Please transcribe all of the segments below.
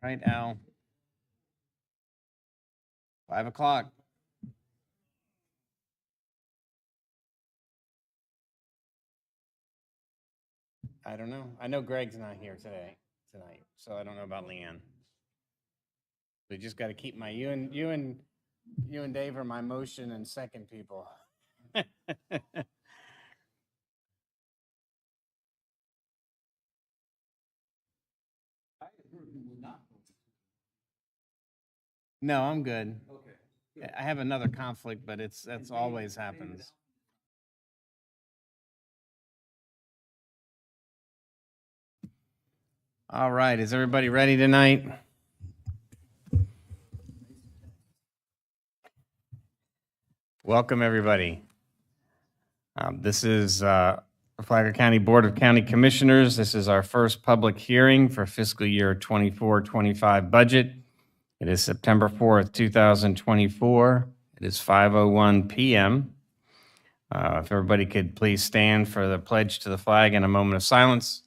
Right, Al? 5 o'clock. I don't know. I know Greg's not here tonight, so I don't know about Leanne. We just got to keep my you and Dave are my motion and second people. No, I'm good. Okay. I have another conflict, but that's always happens. All right, is everybody ready tonight? Welcome, everybody. This is Flagler County Board of County Commissioners. This is our first public hearing for fiscal year 24-25 budget. It is September 4th, 2024. It is 5:01 p.m. If everybody could please stand for the pledge to the flag and a moment of silence.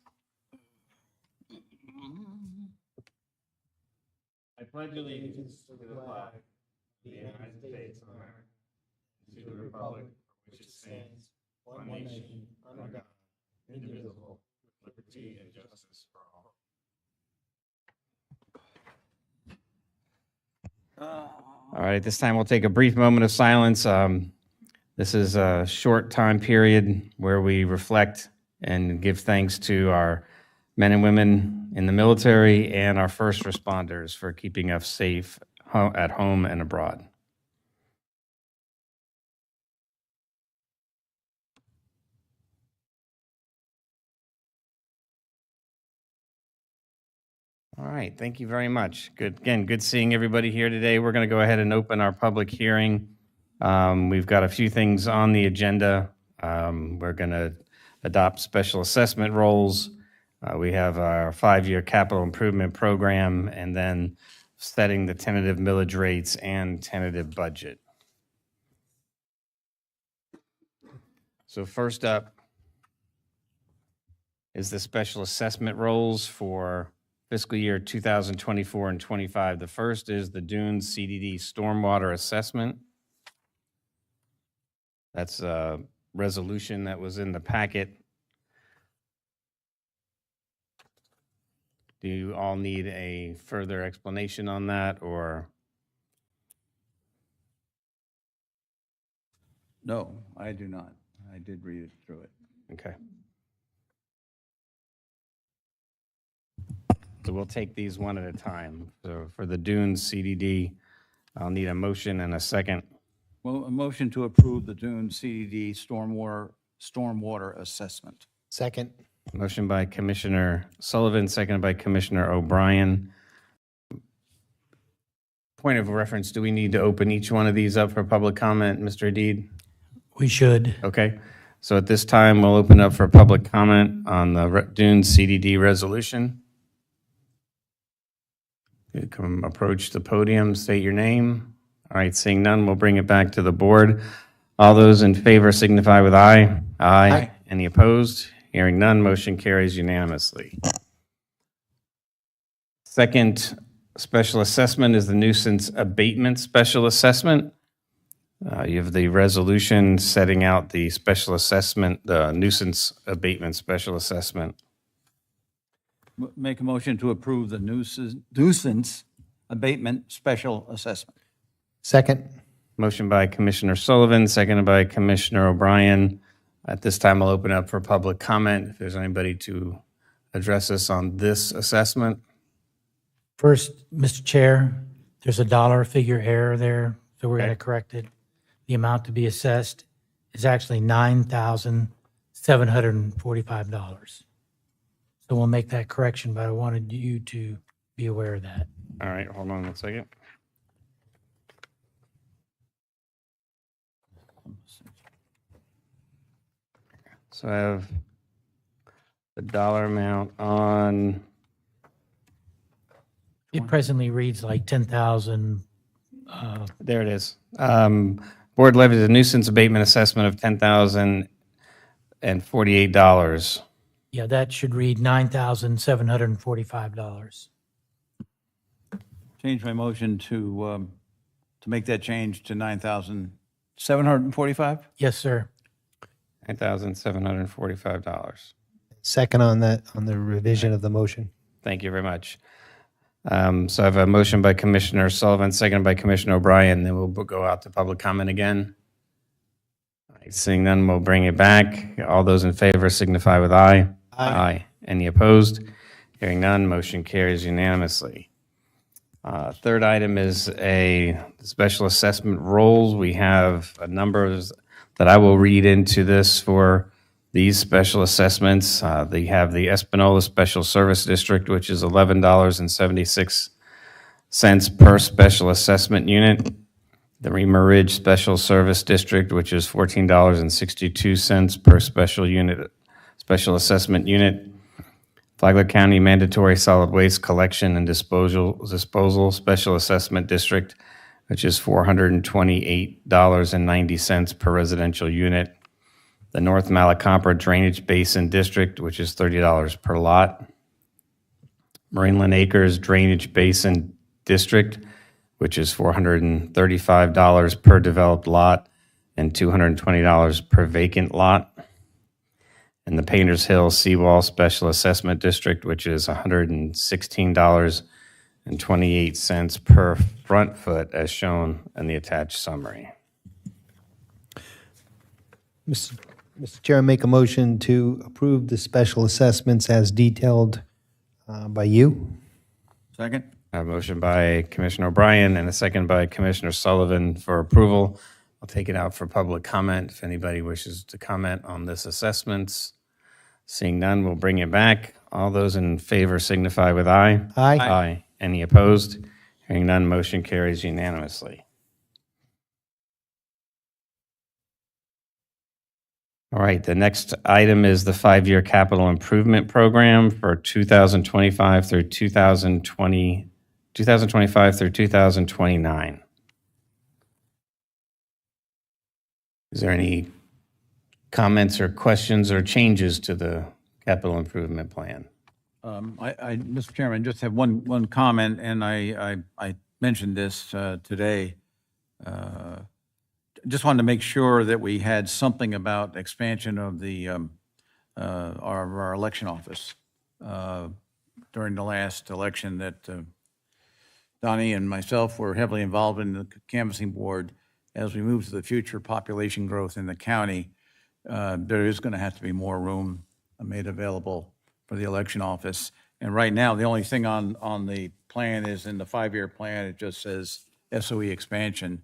I pledge allegiance to the flag of the United States of America, to the republic for which it stands, one nation, under God, indivisible, with liberty and justice for all. All right, this time we'll take a brief moment of silence. This is a short time period where we reflect and give thanks to our men and women in the military and our first responders for keeping us safe at home and abroad. All right, thank you very much. Good seeing everybody here today. We're going to go ahead and open our public hearing. We've got a few things on the agenda. We're going to adopt special assessment roles. We have our 5-year capital improvement program, and then setting the tentative millage rates and tentative budget. So first up is the special assessment roles for fiscal year 2024 and 25. The first is the Dunes CDD stormwater assessment. That's a resolution that was in the packet. Do you all need a further explanation on that, or? No, I do not. I did read it through it. Okay. So we'll take these one at a time. So for the Dunes CDD, I'll need a motion and a second. Well, a motion to approve the Dune CDD stormwater assessment. Second. Motion by Commissioner Sullivan, seconded by Commissioner O'Brien. Point of reference, do we need to open each one of these up for public comment, Mr. Deed? We should. Okay. So at this time, we'll open up for public comment on the Dunes CDD resolution. You come approach the podium, state your name. All right, seeing none, we'll bring it back to the board. All those in favor signify with aye. Aye. Aye. Any opposed? Hearing none, motion carries unanimously. Second special assessment is the nuisance abatement special assessment. You have the resolution setting out the special assessment, the nuisance abatement special assessment. Make a motion to approve the nuisance abatement special assessment. Second. Motion by Commissioner Sullivan, seconded by Commissioner O'Brien. At this time, I'll open up for public comment. If there's anybody to address us on this assessment. First, Mr. Chair, there's a dollar figure error there, so we're going to Okay. correct it. The amount to be assessed is actually $9,745. So we'll make that correction, but I wanted you to be aware of that. All right, hold on 1 second. So I have the dollar amount on, It presently reads like 10,000. there it is. Board levies a nuisance abatement assessment of $10,048. Yeah, that should read $9,745. change my motion to make that change to 9,745? Yes, sir. $9,745. Second on that, on the revision of the motion. Thank you very much. So I have a motion by Commissioner Sullivan, seconded by Commissioner O'Brien. Then we'll go out to public comment again. All right, seeing none, we'll bring it back. All those in favor signify with aye. Aye. Any opposed? Hearing none, motion carries unanimously. Third item is a special assessment rolls. We have a number that I will read into this for these special assessments. They have the Espanola Special Service District, which is $11.76 per special assessment unit. The Rima Ridge Special Service District, which is $14.62 per special assessment unit. Flagler County Mandatory Solid Waste Collection and Disposal Special Assessment District, which is $428.90 per residential unit. The North Malacompra Drainage Basin District, which is $30 per lot. Marineland Acres Drainage Basin District, which is $435 per developed lot and $220 per vacant lot. And the Painters Hill Seawall Special Assessment District, which is $116.28 per front foot, as shown in the attached summary. Mr. Chair, I make a motion to approve the special assessments as detailed by you. Second? I have a motion by Commissioner O'Brien and a second by Commissioner Sullivan for approval. I'll take it out for public comment if anybody wishes to comment on this assessments. Seeing none, we'll bring it back. All those in favor signify with aye. Aye. Aye. Any opposed? Hearing none, motion carries unanimously. All right, the next item is the 5-year capital improvement program for 2025 through 2029. Is there any comments or questions or changes to the capital improvement plan? Mr. Chairman, just have one comment, and I mentioned this today. Just wanted to make sure that we had something about expansion of the our election office during the last election that Donnie and myself were heavily involved in the canvassing board. As we move to the future population growth in the county, there is going to have to be more room made available for the election office. And right now, the only thing on the plan is in the 5-year plan, it just says SOE expansion.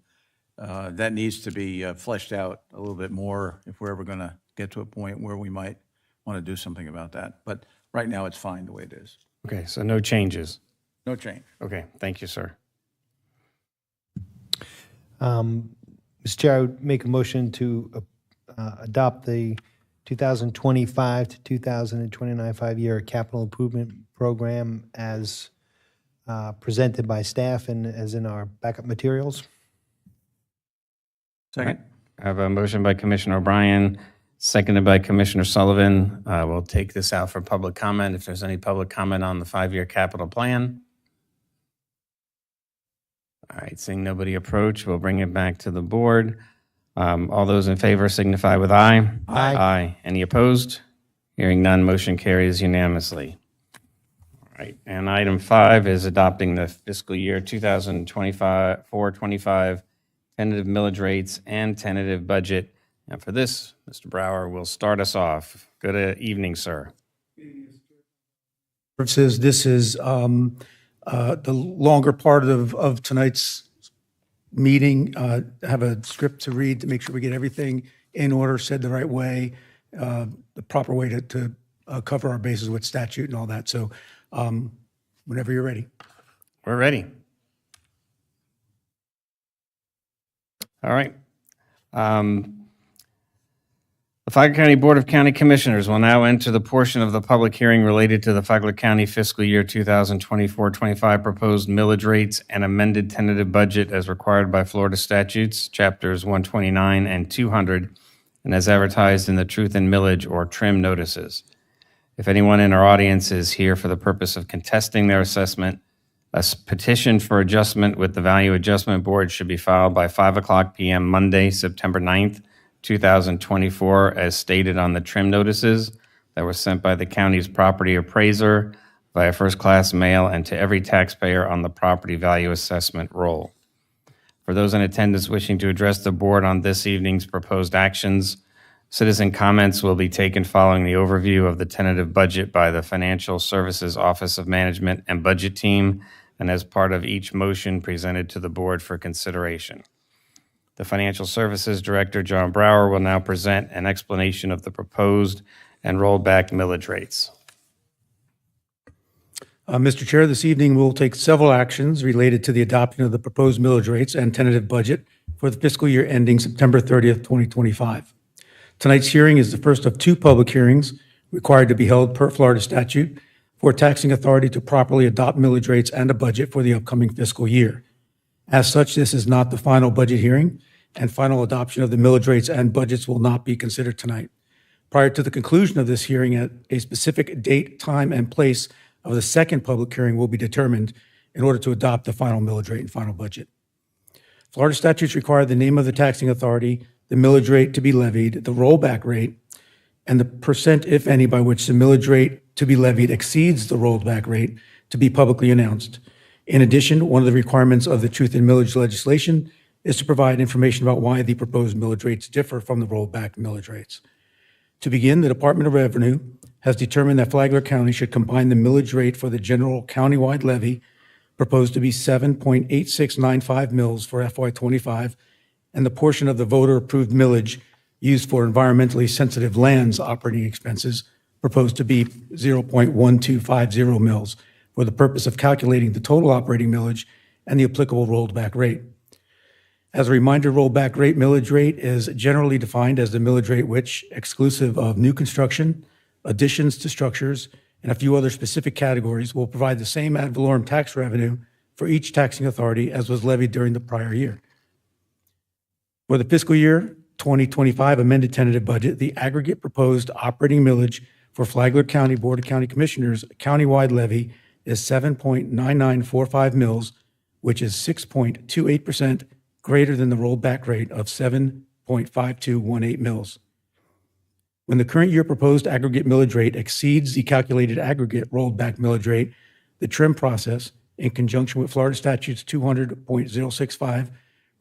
That needs to be fleshed out a little bit more if we're ever going to get to a point where we might want to do something about that. But right now, it's fine the way it is. Okay, so no changes. No change. Okay, thank you, sir. Mr. Chair, I would make a motion to adopt the 2025 to 2029 5-year capital improvement program as presented by staff and as in our backup materials. Second? I have a motion by Commissioner O'Brien, seconded by Commissioner Sullivan. We'll take this out for public comment. If there's any public comment on the 5-year capital plan. All right, seeing nobody approach, we'll bring it back to the board. All those in favor signify with aye. Aye. Aye. Any opposed? Hearing none, motion carries unanimously. All right, and item 5 is adopting the fiscal year 2024-25 tentative millage rates and tentative budget. And for this, Mr. Brower will start us off. Good evening, sir. Services. This is the longer part of tonight's meeting. Have a script to read to make sure we get everything in order, said the right way, the proper way to cover our bases with statute and all that. So whenever you're ready. We're ready. All right. The Flagler County Board of County Commissioners will now enter the portion of the public hearing related to the Flagler County fiscal year 2024-25 proposed millage rates and amended tentative budget as required by Florida statutes, chapters 129 and 200, and as advertised in the Truth in Millage or TRIM notices. If anyone in our audience is here for the purpose of contesting their assessment, Petition for adjustment with the Value Adjustment Board should be filed by 5:00 p.m. Monday, September 9th, 2024, as stated on the trim notices that were sent by the county's property appraiser via first-class mail and to every taxpayer on the property value assessment roll. For those in attendance wishing to address the board on this evening's proposed actions, citizen comments will be taken following the overview of the tentative budget by the Financial Services Office of Management and Budget Team, and as part of each motion presented to the board for consideration. The Financial Services Director, John Brower, will now present an explanation of the proposed and rolled back millage rates. Mr. Chair, this evening we'll take several actions related to the adoption of the proposed millage rates and tentative budget for the fiscal year ending September 30th, 2025. Tonight's hearing is the first of two public hearings required to be held per Florida statute for a taxing authority to properly adopt millage rates and a budget for the upcoming fiscal year. As such, this is not the final budget hearing, and final adoption of the millage rates and budgets will not be considered tonight. Prior to the conclusion of this hearing, at a specific date, time, and place of the second public hearing will be determined in order to adopt the final millage rate and final budget. Florida statutes require the name of the taxing authority, the millage rate to be levied, the rollback rate, and the percent, if any, by which the millage rate to be levied exceeds the rollback rate to be publicly announced. In addition, one of the requirements of the truth in millage legislation is to provide information about why the proposed millage rates differ from the rollback millage rates. To begin, the Department of Revenue has determined that Flagler County should combine the millage rate for the general countywide levy, proposed to be 7.8695 mils for FY25, and the portion of the voter-approved millage used for environmentally sensitive lands operating expenses, proposed to be 0.1250 mils, for the purpose of calculating the total operating millage and the applicable rolled back rate. As a reminder, rollback rate millage rate is generally defined as the millage rate which, exclusive of new construction, additions to structures, and a few other specific categories, will provide the same ad valorem tax revenue for each taxing authority as was levied during the prior year. For the fiscal year 2025 amended tentative budget, the aggregate proposed operating millage for Flagler County Board of County Commissioners countywide levy is 7.9945 mils, which is 6.28% greater than the rollback rate of 7.5218 mils. When the current year proposed aggregate millage rate exceeds the calculated aggregate rolled back millage rate, the trim process, in conjunction with Florida Statutes 200.065,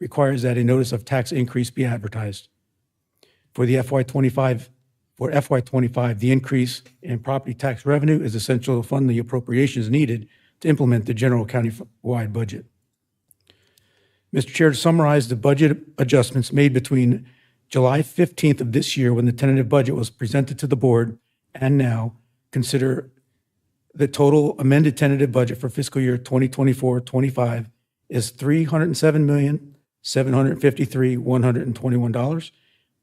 requires that a notice of tax increase be advertised. For FY25, the increase in property tax revenue is essential to fund the appropriations needed to implement the general county-wide budget. Mr. Chair, to summarize the budget adjustments made between July 15th of this year, when the tentative budget was presented to the board, and now, consider the total amended tentative budget for fiscal year 2024-25 is $307,753,121,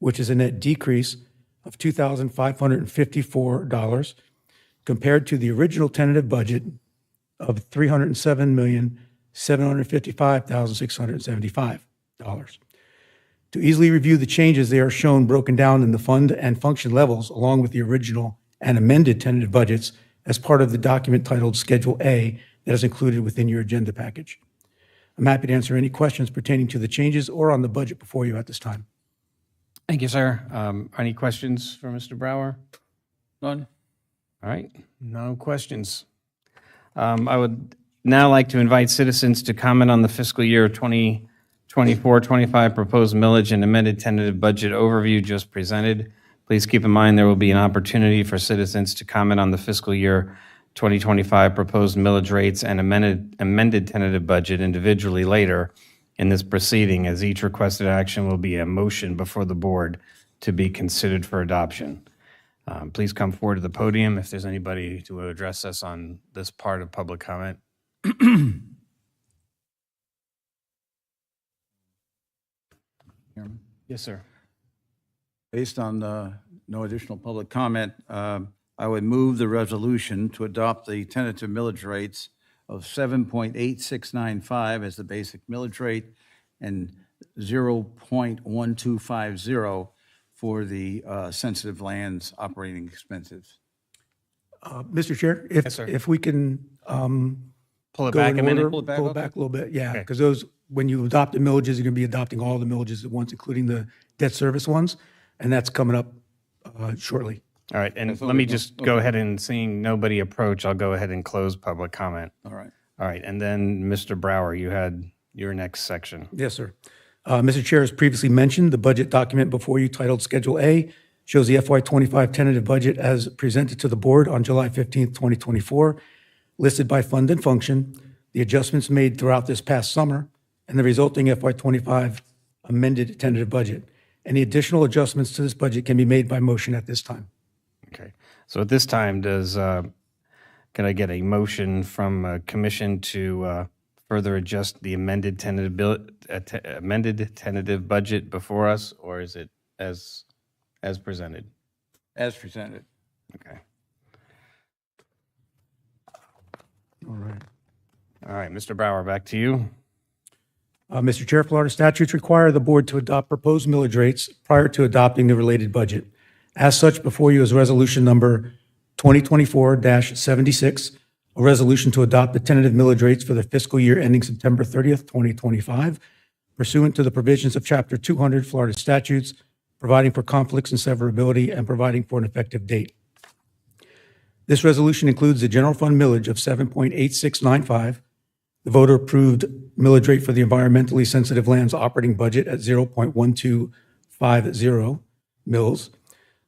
which is a net decrease of $2,554 compared to the original tentative budget of $307,755,675. To easily review the changes, they are shown broken down in the fund and function levels along with the original and amended tentative budgets as part of the document titled Schedule A that is included within your agenda package. I'm happy to answer any questions pertaining to the changes or on the budget before you at this time. Thank you, sir. Any questions for Mr. Brower? None? All right, no questions. I would now like to invite citizens to comment on the fiscal year 2024-25 proposed millage and amended tentative budget overview just presented. Please keep in mind there will be an opportunity for citizens to comment on the fiscal year 2025 proposed millage rates and amended tentative budget individually later in this proceeding, as each requested action will be a motion before the board to be considered for adoption. Please come forward to the podium if there's anybody to address us on this part of public comment. Yes, sir. Based on no additional public comment, I would move the resolution to adopt the tentative millage rates of 7.8695 as the basic millage rate and 0.1250 for the sensitive lands operating expenses. Mr. Chair, Yes, sir. if we can pull it go back in a minute? order, Pull it back, pull it okay. back a little bit, yeah, Okay. because those, when you adopt the millages, you're going to be adopting all the millages at once, including the debt service ones, and that's coming up shortly. All right, and so let me we go- just go ahead and seeing nobody approach, I'll go ahead and close public comment. All right. All right, and then Mr. Brower, you had your next section. Yes, sir. Mr. Chair, as previously mentioned, the budget document before you titled Schedule A shows the FY25 tentative budget as presented to the board on July 15th, 2024, listed by fund and function, the adjustments made throughout this past summer, and the resulting FY25 amended tentative budget. Any additional adjustments to this budget can be made by motion at this time. Okay, so at this time, can I get a motion from commission to further adjust the amended tentative budget before us, or is it as presented? As presented. Okay. All right. All right, Mr. Brower, back to you. Mr. Chair, Florida statutes require the board to adopt proposed millage rates prior to adopting the related budget. As such, before you is resolution number 2024-76, a resolution to adopt the tentative millage rates for the fiscal year ending September 30th, 2025, pursuant to the provisions of Chapter 200 Florida statutes, providing for conflicts and severability and providing for an effective date. This resolution includes the general fund millage of 7.8695, the voter-approved millage rate for the environmentally sensitive lands operating budget at 0.1250 mils,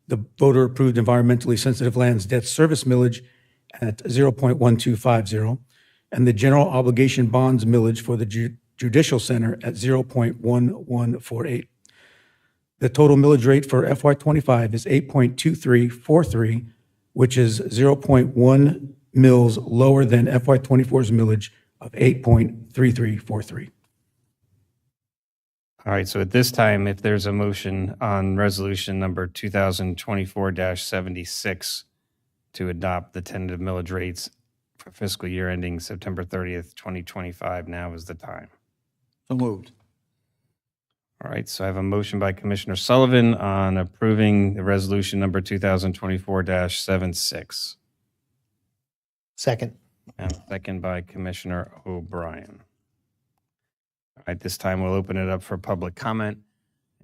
the voter-approved environmentally sensitive lands debt service millage at 0.1250, and the general obligation bonds millage for the judicial center at 0.1148. The total millage rate for FY25 is 8.2343, which is 0.1 mils lower than FY24's millage of 8.3343. All right, so at this time, if there's a motion on resolution number 2024-76 to adopt the tentative millage rates for fiscal year ending September 30th, 2025, now is the time. So moved. All right, so I have a motion by Commissioner Sullivan on approving the resolution number 2024-76, Second. and a second by Commissioner O'Brien. All right, this time we'll open it up for public comment.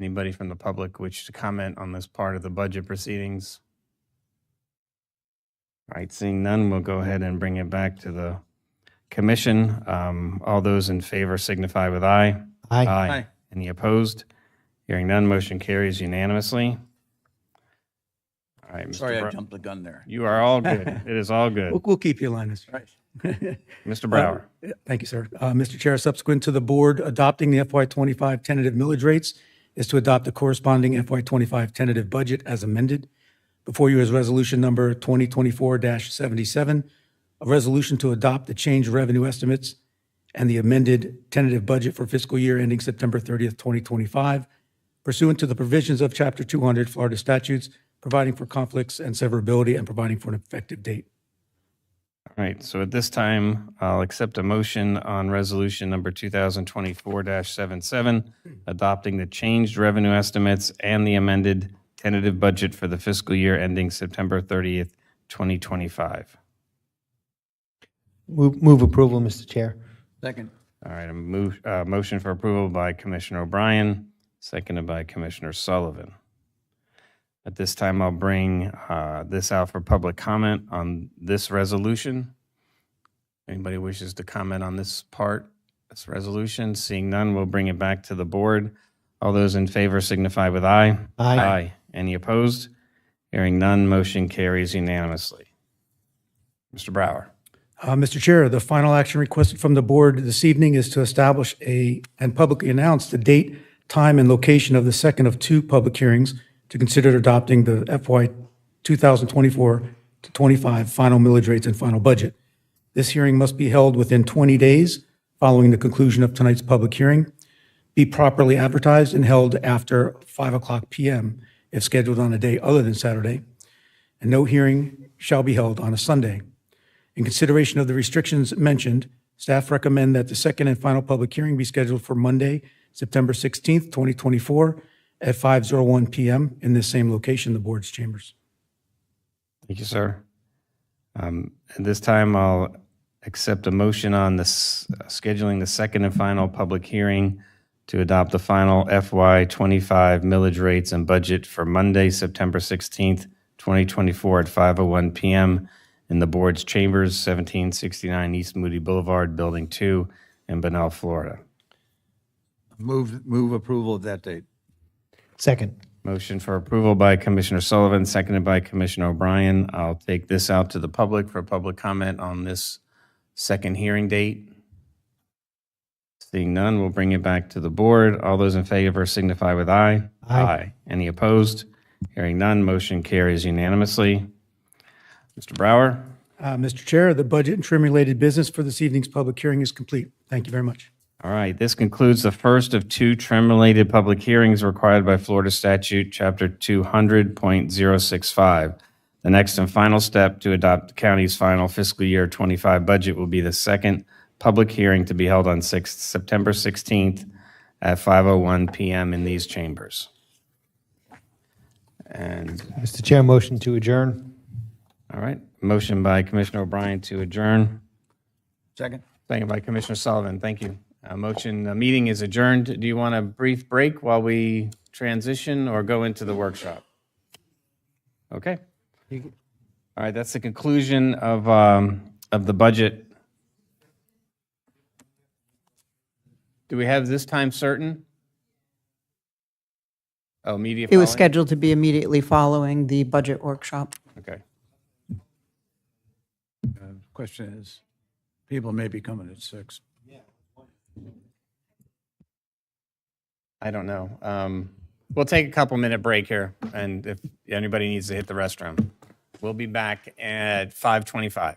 Anybody from the public wish to comment on this part of the budget proceedings? All right, seeing none, we'll go ahead and bring it back to the commission. All those in favor signify with aye. Aye. Aye. Any opposed? Hearing none, motion carries unanimously. All right, Mr. Sorry, I Brower. jumped the gun there. You are all good. It is all good. We'll keep you in line, Mr. Right. Mr. Brower. Thank you, sir. Mr. Chair, subsequent to the board adopting the FY25 tentative millage rates is to adopt the corresponding FY25 tentative budget as amended. Before you is resolution number 2024-77, a resolution to adopt the changed revenue estimates and the amended tentative budget for fiscal year ending September 30th, 2025, pursuant to the provisions of Chapter 200 Florida statutes, providing for conflicts and severability and providing for an effective date. All right, so at this time, I'll accept a motion on resolution number 2024-77, adopting the changed revenue estimates and the amended tentative budget for the fiscal year ending September 30th, 2025. Move approval, Mr. Chair. Second. All right, motion for approval by Commissioner O'Brien, seconded by Commissioner Sullivan. At this time, I'll bring this out for public comment on this resolution. Anybody wishes to comment on this part, this resolution? Seeing none, we'll bring it back to the board. All those in favor signify with aye. Aye. Any opposed? Hearing none, motion carries unanimously. Mr. Brower. Mr. Chair, the final action requested from the board this evening is to establish and publicly announce the date, time, and location of the second of two public hearings to consider adopting the FY 2024-25 final millage rates and final budget. This hearing must be held within 20 days following the conclusion of tonight's public hearing, be properly advertised and held after 5:00 p.m. if scheduled on a day other than Saturday, and no hearing shall be held on a Sunday. In consideration of the restrictions mentioned, staff recommend that the second and final public hearing be scheduled for Monday, September 16th, 2024, at 5:01 p.m. in this same location, the board's chambers. Thank you, sir. At this time, I'll accept a motion on this, scheduling the second and final public hearing to adopt the final FY '25 millage rates and budget for Monday, September 16th, 2024 at 5:01 PM in the board's chambers, 1769 East Moody Boulevard, Building 2 in Bunnell, Florida. Move approval of that date. Second. Motion for approval by Commissioner Sullivan, seconded by Commissioner O'Brien. I'll take this out to the public for public comment on this second hearing date. Seeing none, we'll bring it back to the board. All those in favor signify with aye. Aye. Any opposed? Hearing none, motion carries unanimously. Mr. Brower? Mr. Chair, the budget and trim-related business for this evening's public hearing is complete. Thank you very much. All right, this concludes the first of two trim-related public hearings required by Florida Statute, Chapter 200.065. The next and final step to adopt the county's final fiscal year 25 budget will be the second public hearing to be held on September 16th at 5:01 PM in these chambers. And, Mr. Chair, motion to adjourn. all right, motion by Commissioner O'Brien to adjourn, Second? second by Commissioner Sullivan. Thank you. Meeting is adjourned. Do you want a brief break while we transition or go into the workshop? Okay. All right, that's the conclusion of the budget. Do we have this time certain? Oh, media It was following? scheduled to be immediately following the budget workshop. Okay. Question is, people may be coming at 6. I don't know. We'll take a couple-minute break here, and if anybody needs to hit the restroom, we'll be back at 5:25.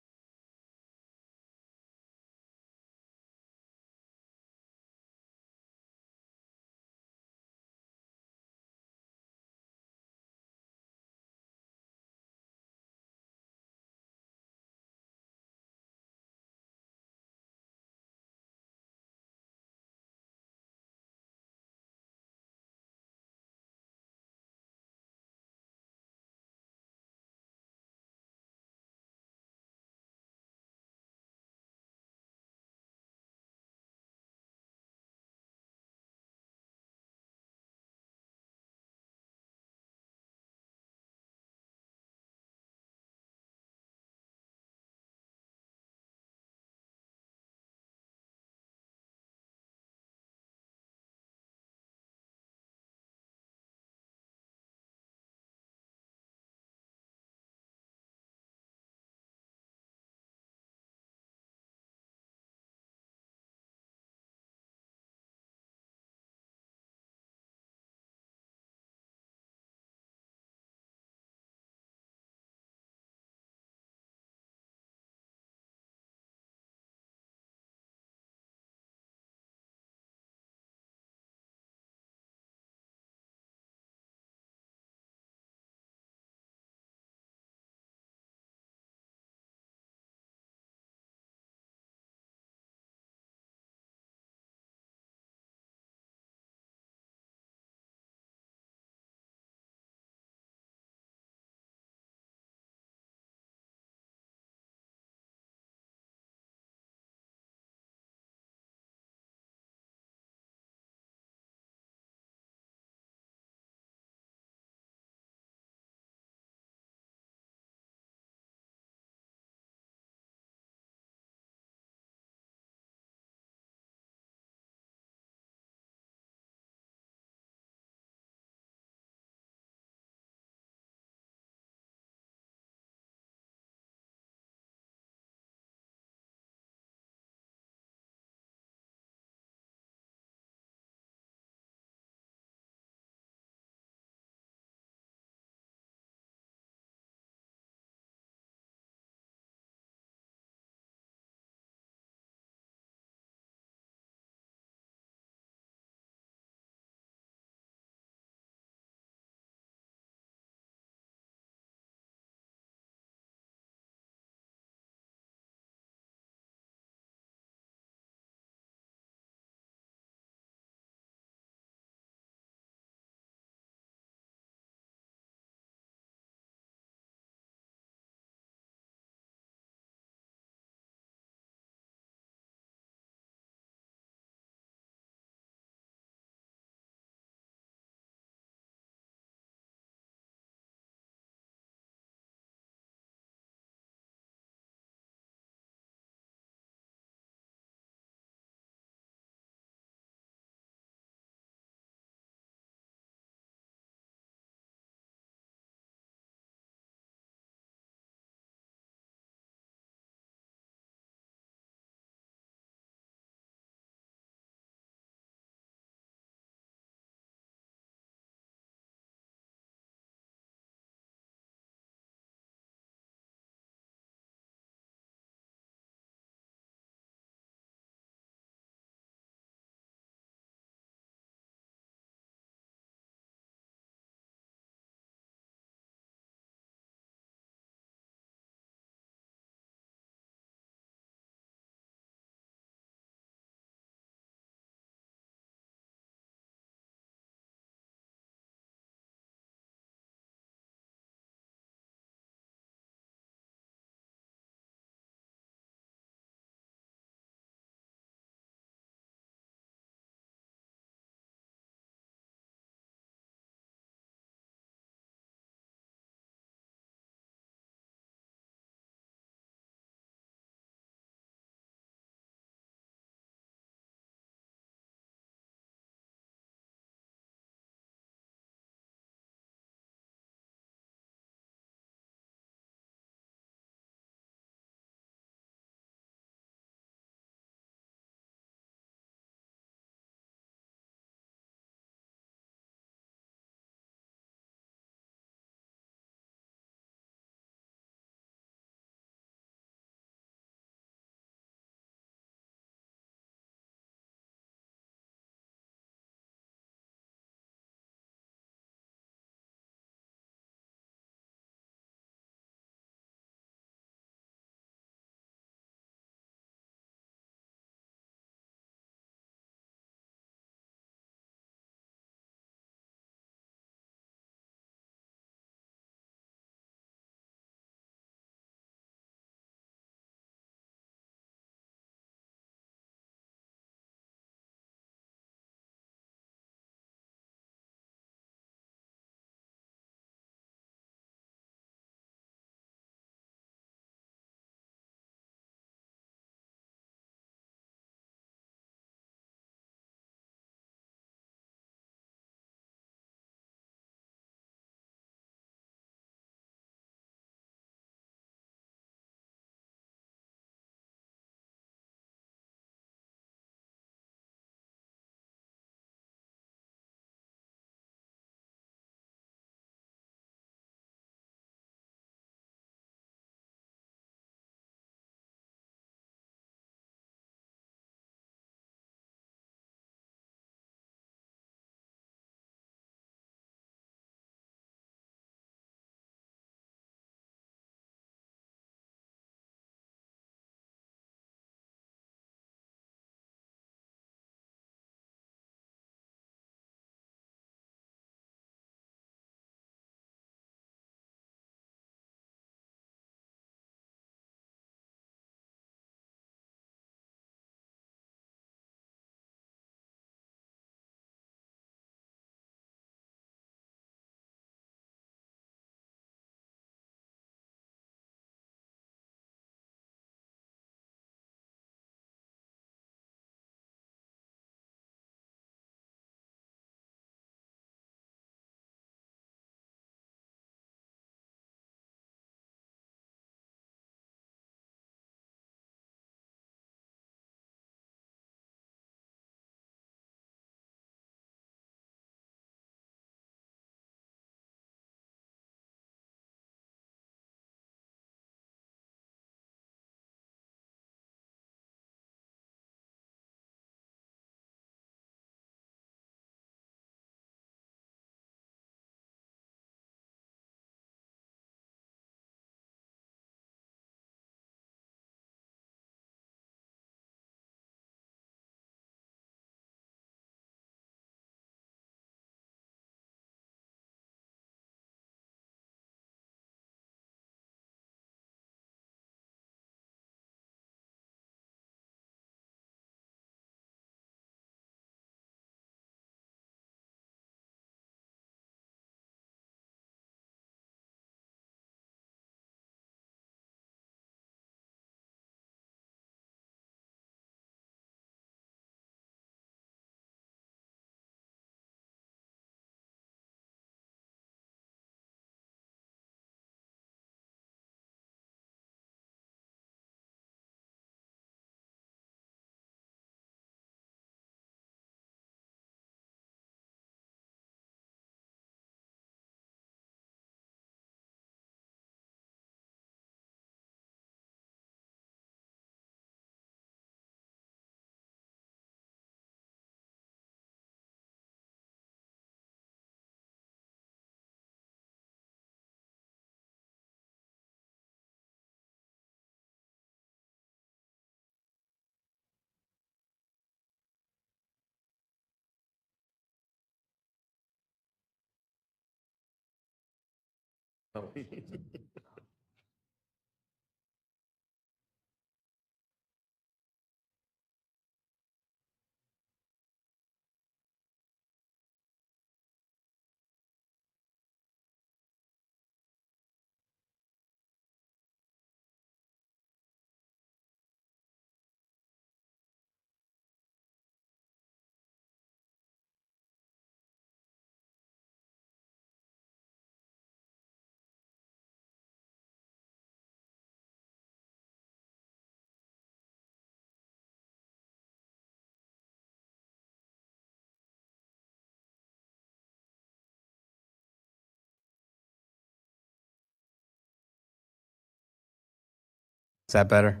Is that better?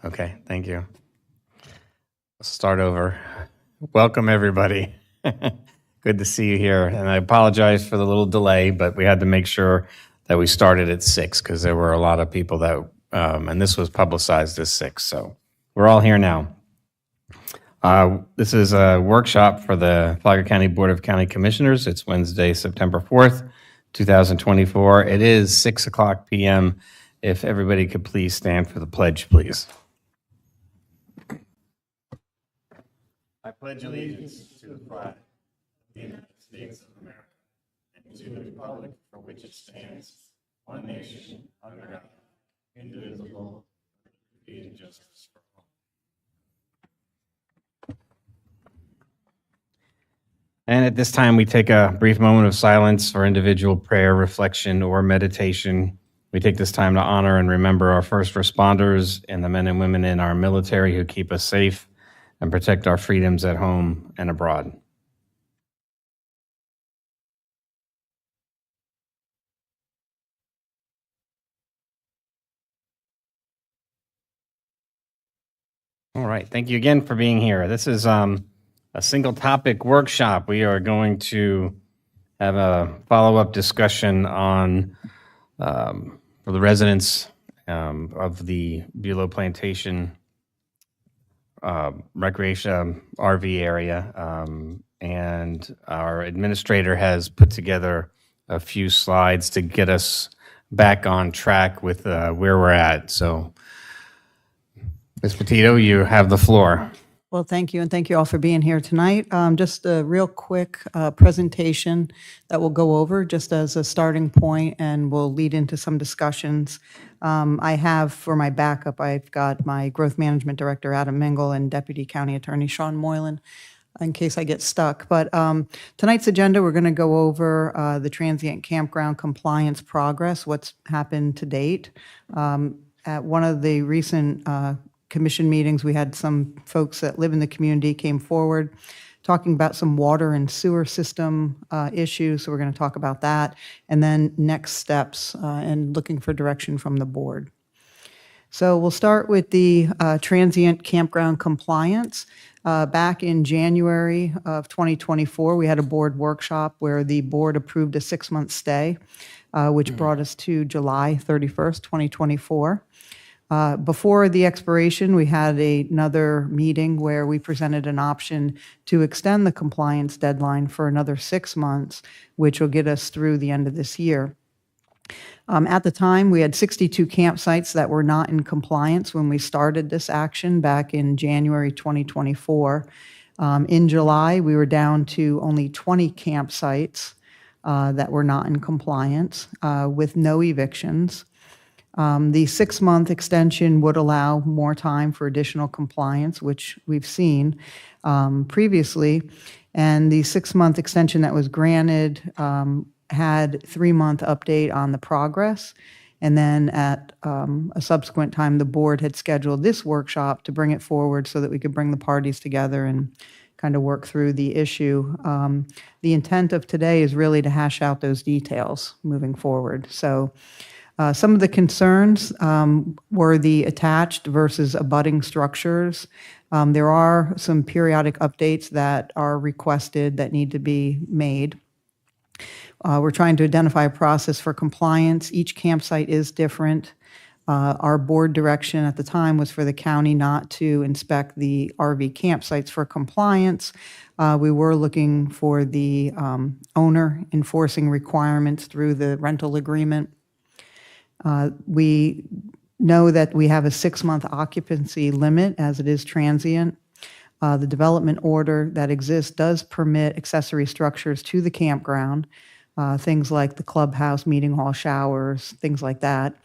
Okay, thank you. Let's start over. Welcome, everybody. Good to see you here. And I apologize for the little delay, but we had to make sure that we started at 6 because there were a lot of people that, and this was publicized as 6. So we're all here now. This is a workshop for the Flagler County Board of County Commissioners. It's Wednesday, September 4th, 2024. It is 6 o'clock p.m. If everybody could please stand for the pledge, please. I pledge allegiance to the flag of the United States of America and to the republic for which it stands, one nation, under God, indivisible, with liberty and justice for all. And at this time, we take a brief moment of silence for individual prayer, reflection, or meditation. We take this time to honor and remember our first responders and the men and women in our military who keep us safe and protect our freedoms at home and abroad. All right, thank you again for being here. This is a single topic workshop. We are going to have a follow-up discussion on for the residents of the Bulow Plantation recreation RV area, and our administrator has put together a few slides to get us back on track with where we're at. So, Ms. Petito, you have the floor. Well, thank you, and thank you all for being here tonight. Just a real quick presentation that we'll go over just as a starting point, and we'll lead into some discussions. I have, for my backup, I've got my Growth Management Director, Adam Mingle, and Deputy County Attorney Sean Moylan, in case I get stuck. But tonight's agenda, we're going to go over the transient campground compliance progress, what's happened to date. At one of the recent commission meetings, we had some folks that live in the community came forward talking about some water and sewer system issues, so we're going to talk about that, and then next steps and looking for direction from the board. So we'll start with the transient campground compliance. Back in January of 2024, we had a board workshop where the board approved a 6-month stay, which brought us to July 31st, 2024. Before the expiration, we had another meeting where we presented an option to extend the compliance deadline for another 6 months, which will get us through the end of this year. At the time, we had 62 campsites that were not in compliance when we started this action back in January 2024. In July, we were down to only 20 campsites that were not in compliance with no evictions. The 6-month extension would allow more time for additional compliance, which we've seen previously. And the 6-month extension that was granted had 3-month update on the progress. And then at a subsequent time, the board had scheduled this workshop to bring it forward so that we could bring the parties together and kind of work through the issue. The intent of today is really to hash out those details moving forward. So some of the concerns were the attached versus abutting structures. There are some periodic updates that are requested that need to be made. We're trying to identify a process for compliance. Each campsite is different. Our board direction at the time was for the county not to inspect the RV campsites for compliance. We were looking for the owner enforcing requirements through the rental agreement. We know that we have a 6-month occupancy limit as it is transient. The development order that exists does permit accessory structures to the campground, things like the clubhouse, meeting hall, showers, things like that,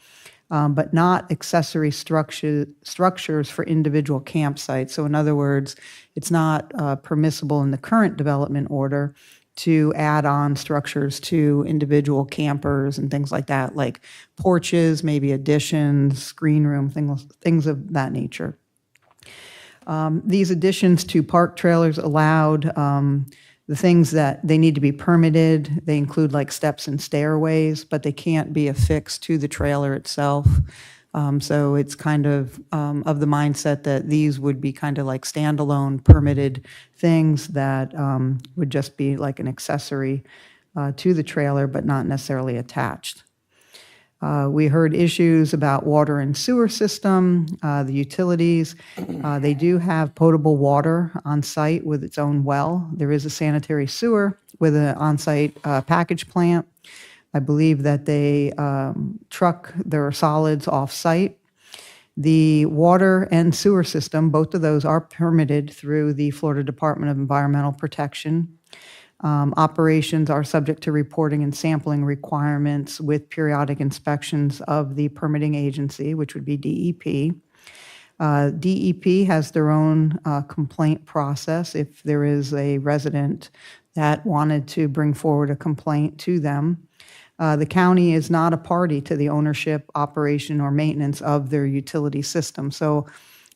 but not accessory structures for individual campsites. So in other words, it's not permissible in the current development order to add on structures to individual campers and things like that, like porches, maybe additions, screen room, things of that nature. These additions to park trailers allowed the things that they need to be permitted. They include like steps and stairways, but they can't be affixed to the trailer itself. So it's kind of the mindset that these would be kind of like standalone permitted things that would just be like an accessory to the trailer, but not necessarily attached. We heard issues about water and sewer system, the utilities. They do have potable water on site with its own well. There is a sanitary sewer with an on-site package plant. I believe that they truck their solids off-site. The water and sewer system, both of those are permitted through the Florida Department of Environmental Protection. Operations are subject to reporting and sampling requirements with periodic inspections of the permitting agency, which would be DEP. DEP has their own complaint process if there is a resident that wanted to bring forward a complaint to them. The county is not a party to the ownership, operation, or maintenance of their utility system. So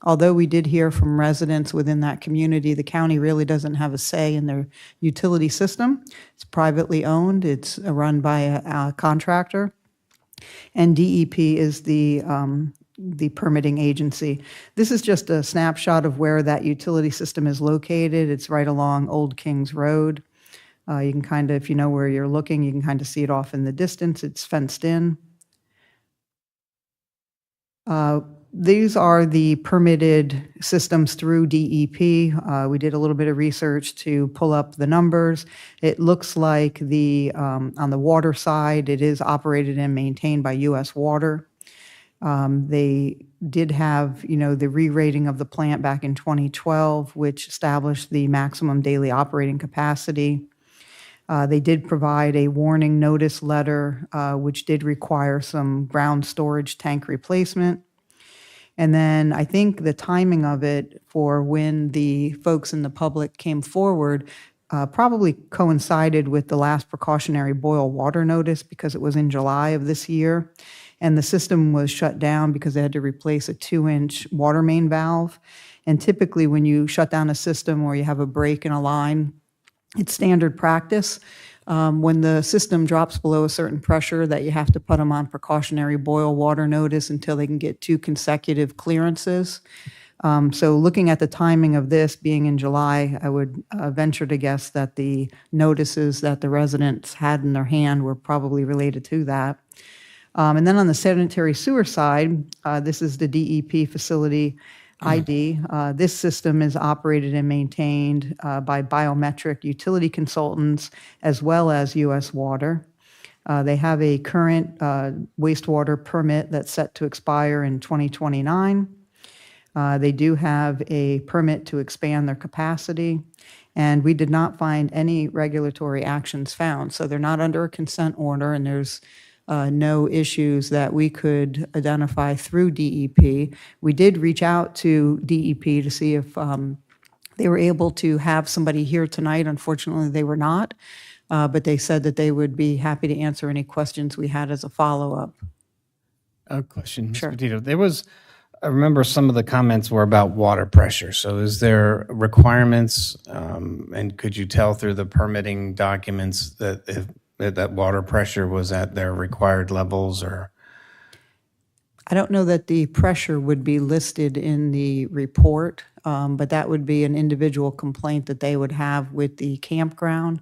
although we did hear from residents within that community, the county really doesn't have a say in their utility system. It's privately owned. It's run by a contractor. And DEP is the permitting agency. This is just a snapshot of where that utility system is located. It's right along Old Kings Road. You can kind of, if you know where you're looking, you can kind of see it off in the distance. It's fenced in. These are the permitted systems through DEP. We did a little bit of research to pull up the numbers. It looks like on the water side, it is operated and maintained by U.S. Water. They did have, the re-rating of the plant back in 2012, which established the maximum daily operating capacity. They did provide a warning notice letter, which did require some ground storage tank replacement. And then I think the timing of it for when the folks in the public came forward probably coincided with the last precautionary boil water notice because it was in July of this year. And the system was shut down because they had to replace a 2-inch water main valve. And typically when you shut down a system or you have a break in a line, it's standard practice when the system drops below a certain pressure that you have to put them on precautionary boil water notice until they can get 2 consecutive clearances. So looking at the timing of this being in July, I would venture to guess that the notices that the residents had in their hand were probably related to that. And then on the sanitary sewer side, this is the DEP facility ID. This system is operated and maintained by biometric utility consultants as well as U.S. Water. They have a current wastewater permit that's set to expire in 2029. They do have a permit to expand their capacity, and we did not find any regulatory actions found. So they're not under a consent order, and there's no issues that we could identify through DEP. We did reach out to DEP to see if they were able to have somebody here tonight. Unfortunately, they were not, but they said that they would be happy to answer any questions we had as a follow-up. A question, Ms. Sure. Petito. I remember some of the comments were about water pressure. So is there requirements, and could you tell through the permitting documents that if that water pressure was at their required levels, or? I don't know that the pressure would be listed in the report, but that would be an individual complaint that they would have with the campground.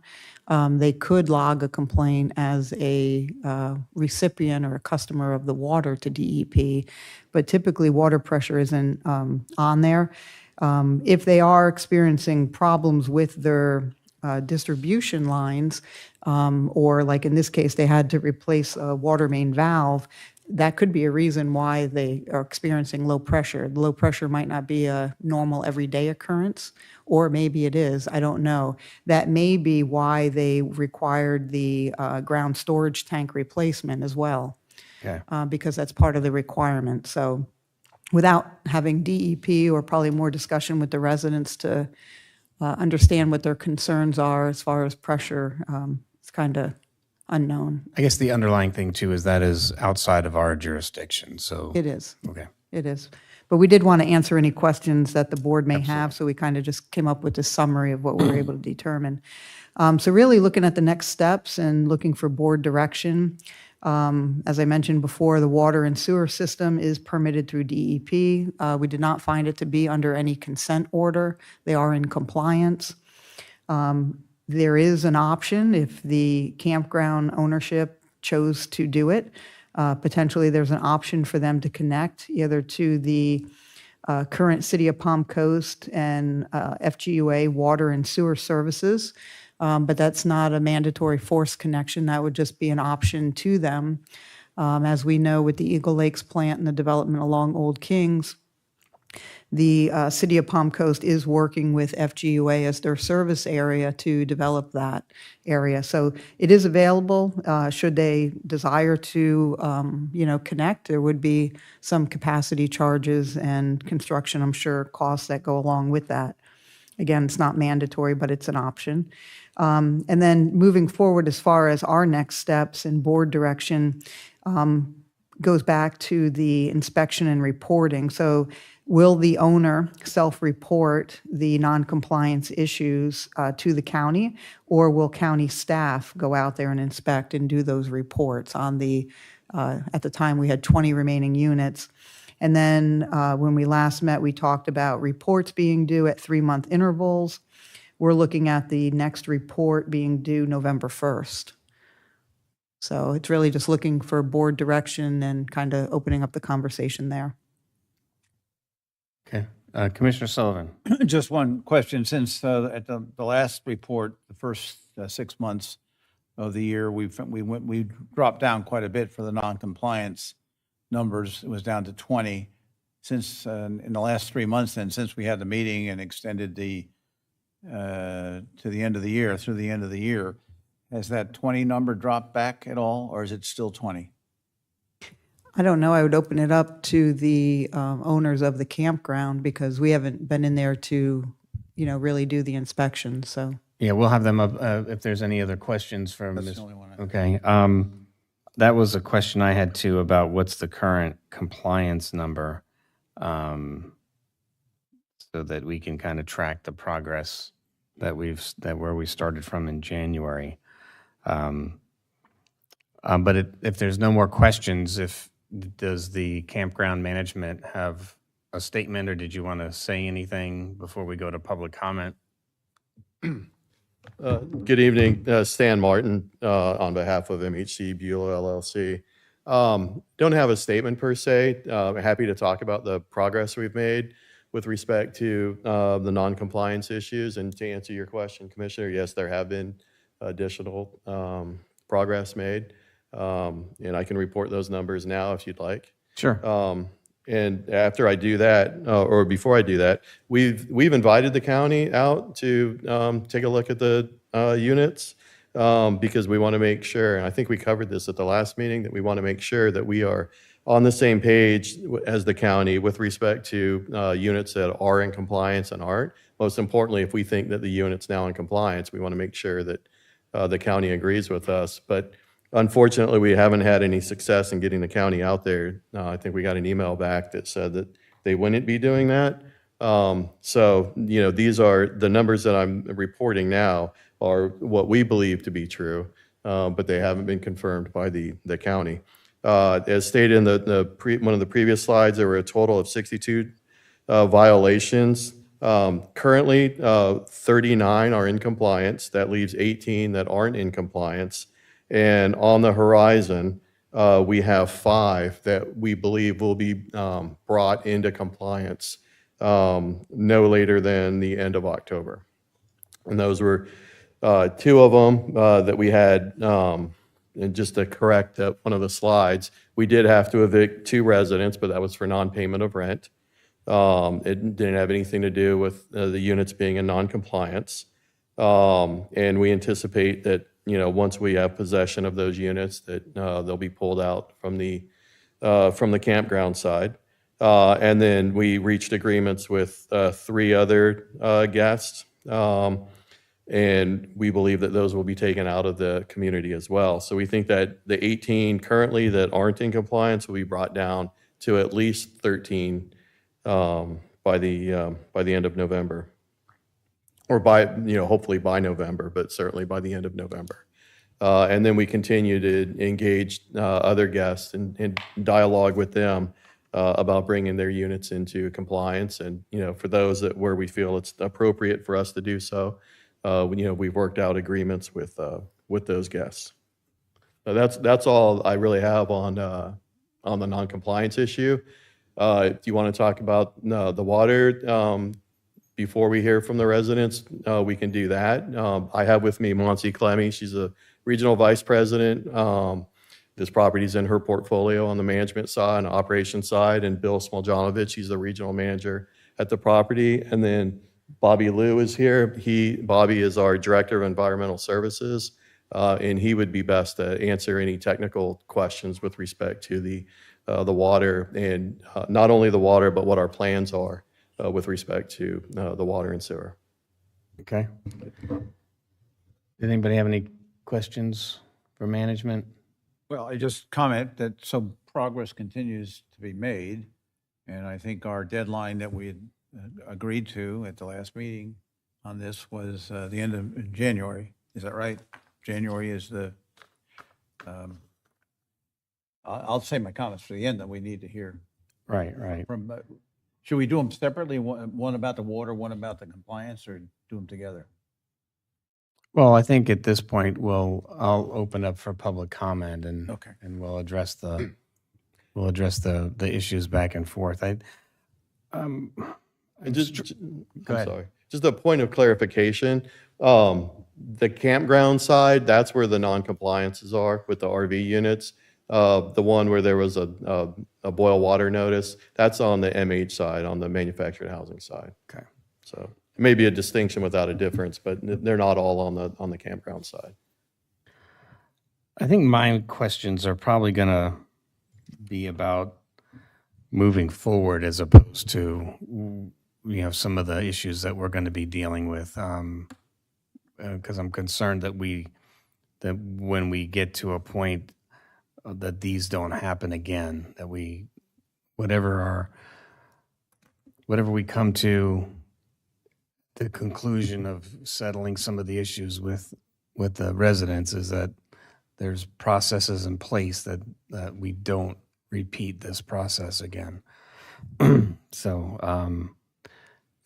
They could log a complaint as a recipient or a customer of the water to DEP, but typically water pressure isn't on there. If they are experiencing problems with their distribution lines, or like in this case, they had to replace a water main valve, that could be a reason why they are experiencing low pressure. The low pressure might not be a normal everyday occurrence, or maybe it is, I don't know. That may be why they required the ground storage tank replacement as well, Okay. because that's part of the requirement. So without having DEP or probably more discussion with the residents to understand what their concerns are as far as pressure, it's kind of unknown. I guess the underlying thing too is that is outside of our jurisdiction, so. It is. Okay. It is. But we did want to answer any questions that the board may have, so we kind of just came up with a summary of what we were able to determine. So really looking at the next steps and looking for board direction. As I mentioned before, the water and sewer system is permitted through DEP. We did not find it to be under any consent order. They are in compliance. There is an option if the campground ownership chose to do it. Potentially, there's an option for them to connect either to the current City of Palm Coast and FGUA water and sewer services, but that's not a mandatory forced connection. That would just be an option to them. As we know, with the Eagle Lakes plant and the development along Old Kings, the City of Palm Coast is working with FGUA as their service area to develop that area. So it is available. Should they desire to, connect, there would be some capacity charges and construction, I'm sure, costs that go along with that. Again, it's not mandatory, but it's an option. And then moving forward, as far as our next steps and board direction, goes back to the inspection and reporting. So will the owner self-report the noncompliance issues to the county, or will county staff go out there and inspect and do those reports on the, at the time we had 20 remaining units. And then when we last met, we talked about reports being due at 3-month intervals. We're looking at the next report being due November 1st. So it's really just looking for board direction and kind of opening up the conversation there. Okay. Commissioner Sullivan. Just one question, since at the last report, the first 6 months of the year, we dropped down quite a bit for the non-compliance numbers. It was down to 20. Since in the last 3 months, then, since we had the meeting and extended the to the end of the year, through the end of the year, has that 20 number dropped back at all, or is it still 20? I don't know. I would open it up to the owners of the campground because we haven't been in there to, really do the inspection. So Yeah, we'll have them up if there's any other questions from That's Ms. the only one. Okay. That was a question I had too about what's the current compliance number, so that we can kind of track the progress that where we started from in January. But if there's no more questions, does the campground management have a statement, or did you want to say anything before we go to public comment? Good evening, Stan Martin, on behalf of MHC Beulah LLC. Don't have a statement per se. Happy to talk about the progress we've made with respect to the non-compliance issues. And to answer your question, Commissioner, yes, there have been additional progress made. And I can report those numbers now if you'd like. Sure. And after I do that, or before I do that, we've invited the county out to take a look at the units because we want to make sure, and I think we covered this at the last meeting, that we want to make sure that we are on the same page as the county with respect to units that are in compliance and aren't. Most importantly, if we think that the unit's now in compliance, we want to make sure that the county agrees with us. But unfortunately, we haven't had any success in getting the county out there. I think we got an email back that said that they wouldn't be doing that. So, these are the numbers that I'm reporting now are what we believe to be true, but they haven't been confirmed by the county. As stated in one of the previous slides, there were a total of 62 violations. Currently, 39 are in compliance. That leaves 18 that aren't in compliance. And on the horizon, we have 5 that we believe will be brought into compliance no later than the end of October. And those were 2 of them that we had and just to correct one of the slides, we did have to evict 2 residents, but that was for non-payment of rent. It didn't have anything to do with the units being in non-compliance. And we anticipate that, once we have possession of those units, that they'll be pulled out from the campground side. And then we reached agreements with 3 other guests. And we believe that those will be taken out of the community as well. So we think that the 18 currently that aren't in compliance will be brought down to at least 13 by the end of November. Or hopefully by November, but certainly by the end of November. And then we continue to engage other guests and dialogue with them about bringing their units into compliance. And, for those where we feel it's appropriate for us to do so, we've worked out agreements with those guests. So that's all I really have on the non-compliance issue. Do you want to talk about the water before we hear from the residents? We can do that. I have with me Monsi Clemmy. She's a regional vice president. This property's in her portfolio on the management side and operations side, and Bill Smoljanovich, he's the regional manager at the property. And then Bobby Liu is here. Bobby is our director of environmental services, and he would be best to answer any technical questions with respect to the water, and not only the water, but what our plans are with respect to the water and sewer. Okay. Did anybody have any questions for management? Well, I just comment that some progress continues to be made, and I think our deadline that we had agreed to at the last meeting on this was the end of January. Is that right? January is the, I'll say my comments for the end that we need to hear Right. from, should we do them separately? One about the water, one about the compliance, or do them together? Well, I think at this point, I'll open up for public comment and Okay. and we'll address the issues back and forth. And I'm Go ahead. sorry, just a point of clarification. The campground side, that's where the non-compliances are with the RV units. The one where there was a boil water notice, that's on the MH side, on the manufactured housing side. Okay. So it may be a distinction without a difference, but they're not all on the campground side. I think my questions are probably going to be about moving forward as opposed to, some of the issues that we're going to be dealing with. Because I'm concerned that when we get to a point that these don't happen again, that whatever we come to the conclusion of settling some of the issues with the residents, is that there's processes in place that we don't repeat this process again. So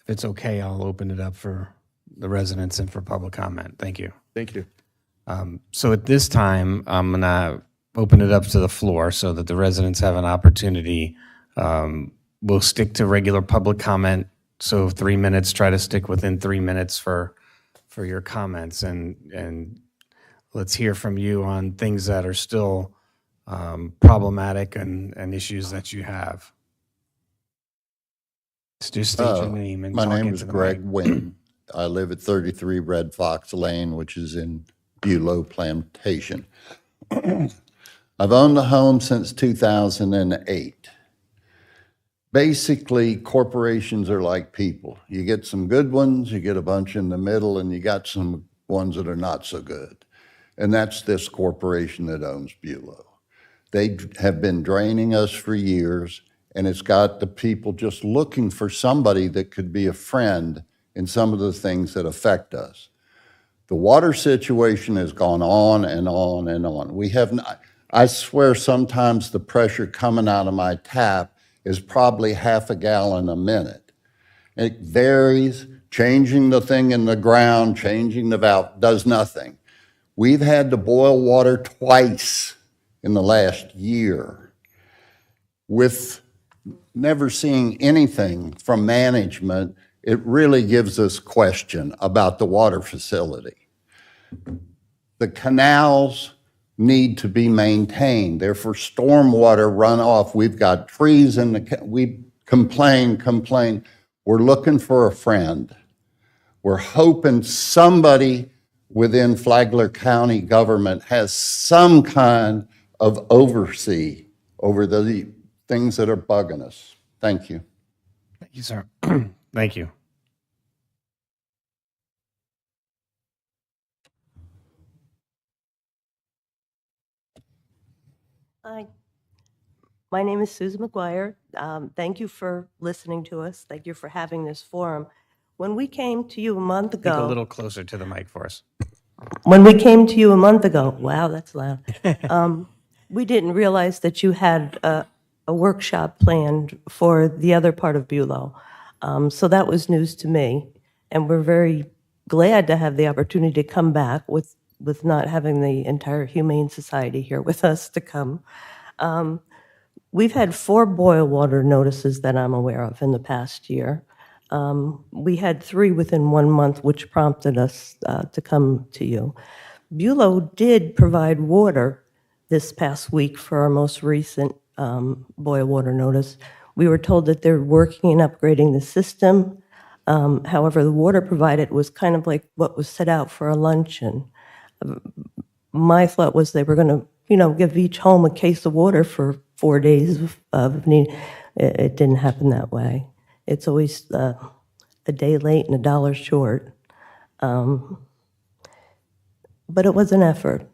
if it's okay, I'll open it up for the residents and for public comment. Thank you. Thank you. So at this time, I'm going to open it up to the floor so that the residents have an opportunity. We'll stick to regular public comment. So 3 minutes, try to stick within 3 minutes for your comments, and let's hear from you on things that are still problematic and issues that you have. Just state your name and My talk name into is the Greg mic. Wynn. I live at 33 Red Fox Lane, which is in Bulow Plantation. I've owned the home since 2008. Basically, corporations are like people. You get some good ones, you get a bunch in the middle, and you got some ones that are not so good. And that's this corporation that owns Bulow. They have been draining us for years, and it's got the people just looking for somebody that could be a friend in some of the things that affect us. The water situation has gone on and on and on. We have not, I swear sometimes the pressure coming out of my tap is probably half a gallon a minute. It varies, changing the thing in the ground, changing the valve, does nothing. We've had to boil water twice in the last year with never seeing anything from management. It really gives us question about the water facility. The canals need to be maintained. They're for stormwater runoff. We've got trees in the, we complain. We're looking for a friend. We're hoping somebody within Flagler County government has some kind of oversee over the things that are bugging us. Thank you. Thank you, sir. Thank you. Hi, my name is Susan McGuire. Thank you for listening to us. Thank you for having this forum. When we came to you a month Speak a ago, little closer to the mic for us. wow, that's loud. We didn't realize that you had a workshop planned for the other part of Bulow. So that was news to me, and we're very glad to have the opportunity to come back with not having the entire Humane Society here with us to come. We've had 4 boil water notices that I'm aware of in the past year. We had 3 within 1 month, which prompted us to come to you. Bulow did provide water this past week for our most recent boil water notice. We were told that they're working and upgrading the system. However, the water provided was kind of like what was set out for a luncheon. My thought was they were going to, give each home a case of water for 4 days of need. It didn't happen that way. It's always a day late and a dollar short. But it was an effort.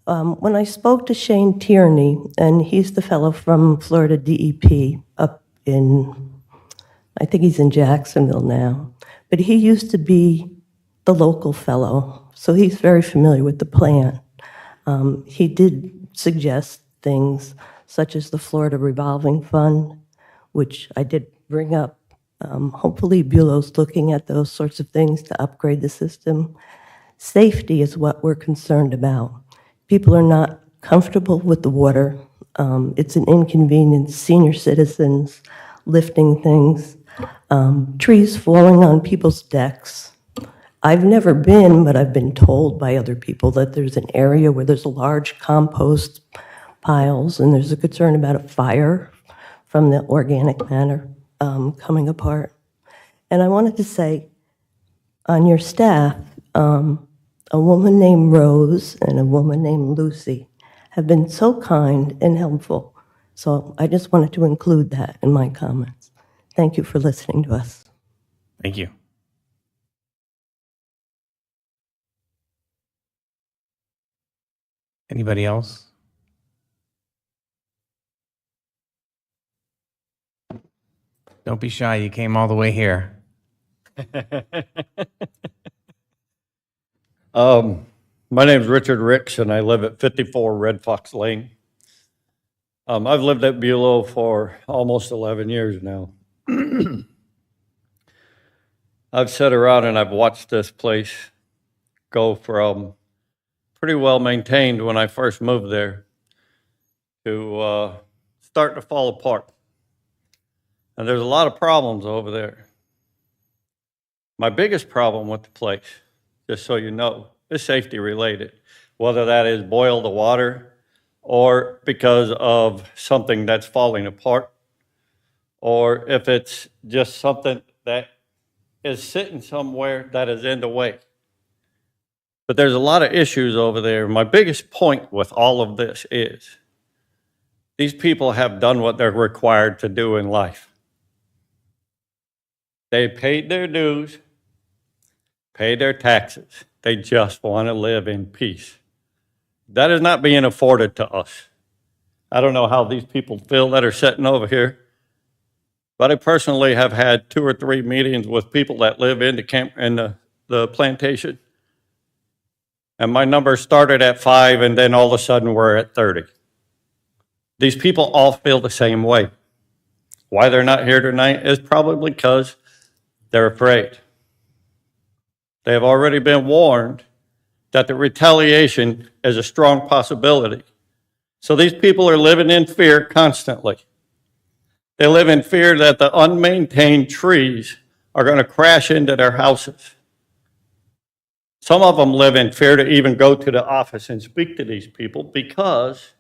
When I spoke to Shane Tierney, and he's the fellow from Florida DEP up in, I think he's in Jacksonville now, but he used to be the local fellow, so he's very familiar with the plan. He did suggest things such as the Florida Revolving Fund, which I did bring up. Hopefully Bulow's looking at those sorts of things to upgrade the system. Safety is what we're concerned about. People are not comfortable with the water. It's an inconvenience. Senior citizens lifting things, trees falling on people's decks. I've never been, but I've been told by other people that there's an area where there's a large compost piles, and there's a concern about a fire from the organic matter coming apart. And I wanted to say, on your staff, a woman named Rose and a woman named Lucy have been so kind and helpful. So I just wanted to include that in my comments. Thank you for listening to us. Thank you. Anybody else? Don't be shy. You came all the way here. My name's Richard Ricks, and I live at 54 Red Fox Lane. I've lived at Bulow for almost 11 years now. I've sat around and I've watched this place go from pretty well maintained when I first moved there to start to fall apart. And there's a lot of problems over there. My biggest problem with the place, just so you know, is safety related, whether that is boil the water or because of something that's falling apart, or if it's just something that is sitting somewhere that is in the way. But there's a lot of issues over there. My biggest point with all of this is these people have done what they're required to do in life. They paid their dues, paid their taxes. They just want to live in peace. That is not being afforded to us. I don't know how these people feel that are sitting over here, but I personally have had 2 or 3 meetings with people that live in the camp in the plantation. And my number started at 5, and then all of a sudden we're at 30. These people all feel the same way. Why they're not here tonight is probably because they're afraid. They have already been warned that the retaliation is a strong possibility. So these people are living in fear constantly. They live in fear that the unmaintained trees are going to crash into their houses. Some of them live in fear to even go to the office and speak to these people because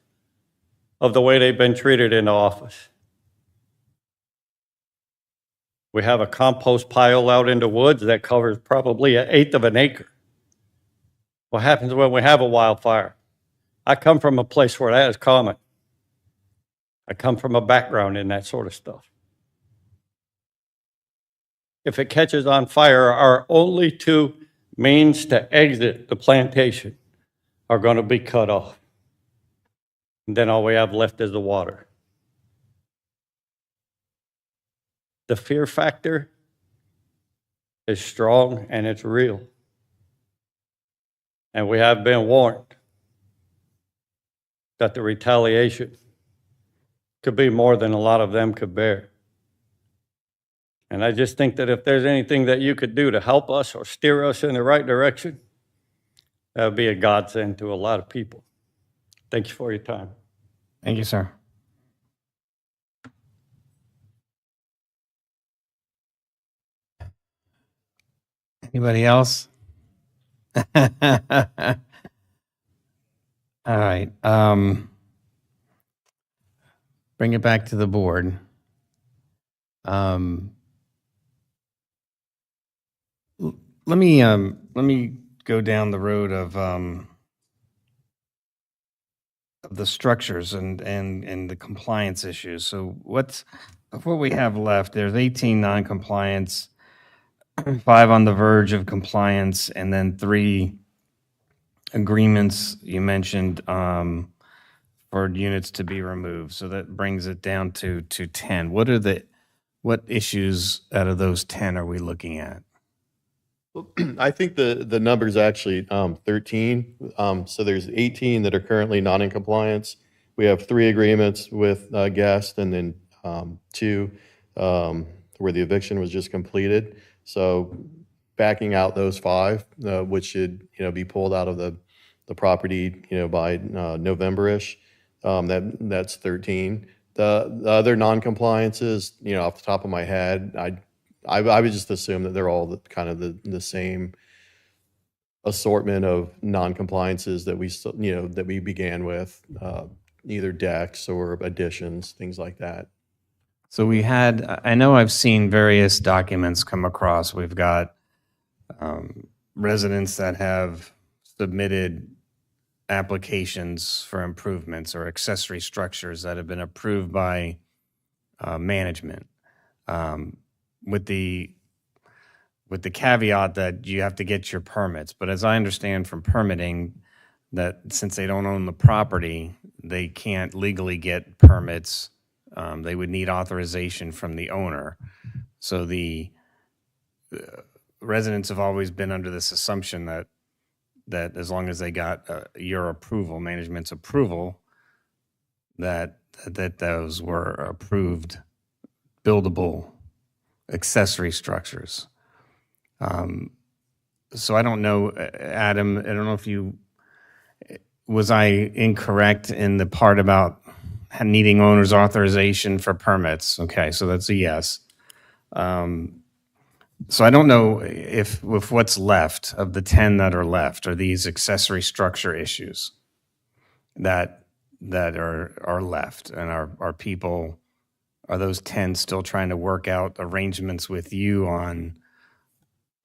of the way they've been treated in the office. We have a compost pile out in the woods that covers probably 1/8 of an acre. What happens when we have a wildfire? I come from a place where that is common. I come from a background in that sort of stuff. If it catches on fire, our only two means to exit the plantation are going to be cut off. And then all we have left is the water. The fear factor is strong and it's real. And we have been warned that the retaliation could be more than a lot of them could bear. And I just think that if there's anything that you could do to help us or steer us in the right direction, that would be a godsend to a lot of people. Thank you for your time. Thank you, sir. Anybody else? All right. Bring it back to the board. Let me go down the road of the structures and the compliance issues. So what we have left, there's 18 non-compliance, 5 on the verge of compliance, and then 3 agreements you mentioned for units to be removed. So that brings it down to 10. What issues out of those 10 are we looking at? I think the number is actually 13. So there's 18 that are currently not in compliance. We have 3 agreements with guests, and then 2 where the eviction was just completed. So backing out those 5, which should be pulled out of the property by November-ish. That's 13. The other non-compliances, off the top of my head, I would just assume that they're all kind of the same assortment of non-compliances that we began with, either decks or additions, things like that. So I know I've seen various documents come across. We've got residents that have submitted applications for improvements or accessory structures that have been approved by management. With the caveat that you have to get your permits. But as I understand from permitting, that since they don't own the property, they can't legally get permits. They would need authorization from the owner. So the residents have always been under this assumption that as long as they got your approval, management's approval, that those were approved buildable accessory structures. So I don't know, Adam, I don't know was I incorrect in the part about needing owner's authorization for permits? Okay, so that's a yes. So I don't know if what's left of the 10 that are left are these accessory structure issues that are left, and are people, are those 10 still trying to work out arrangements with you on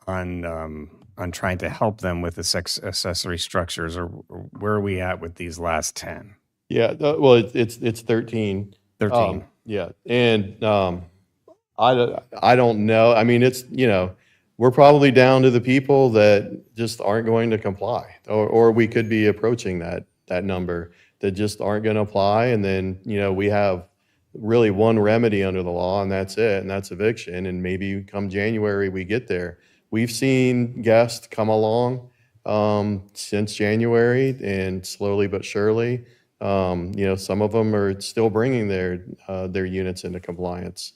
trying to help them with the accessory structures, or where are we at with these last 10? Yeah, well, it's 13. 13. Yeah, and I don't know. I mean, it's we're probably down to the people that just aren't going to comply, or we could be approaching that number that just aren't going to apply, and then we have really one remedy under the law, and that's it, and that's eviction. And maybe come January we get there. We've seen guests come along since January, and slowly but surely, some of them are still bringing their units into compliance.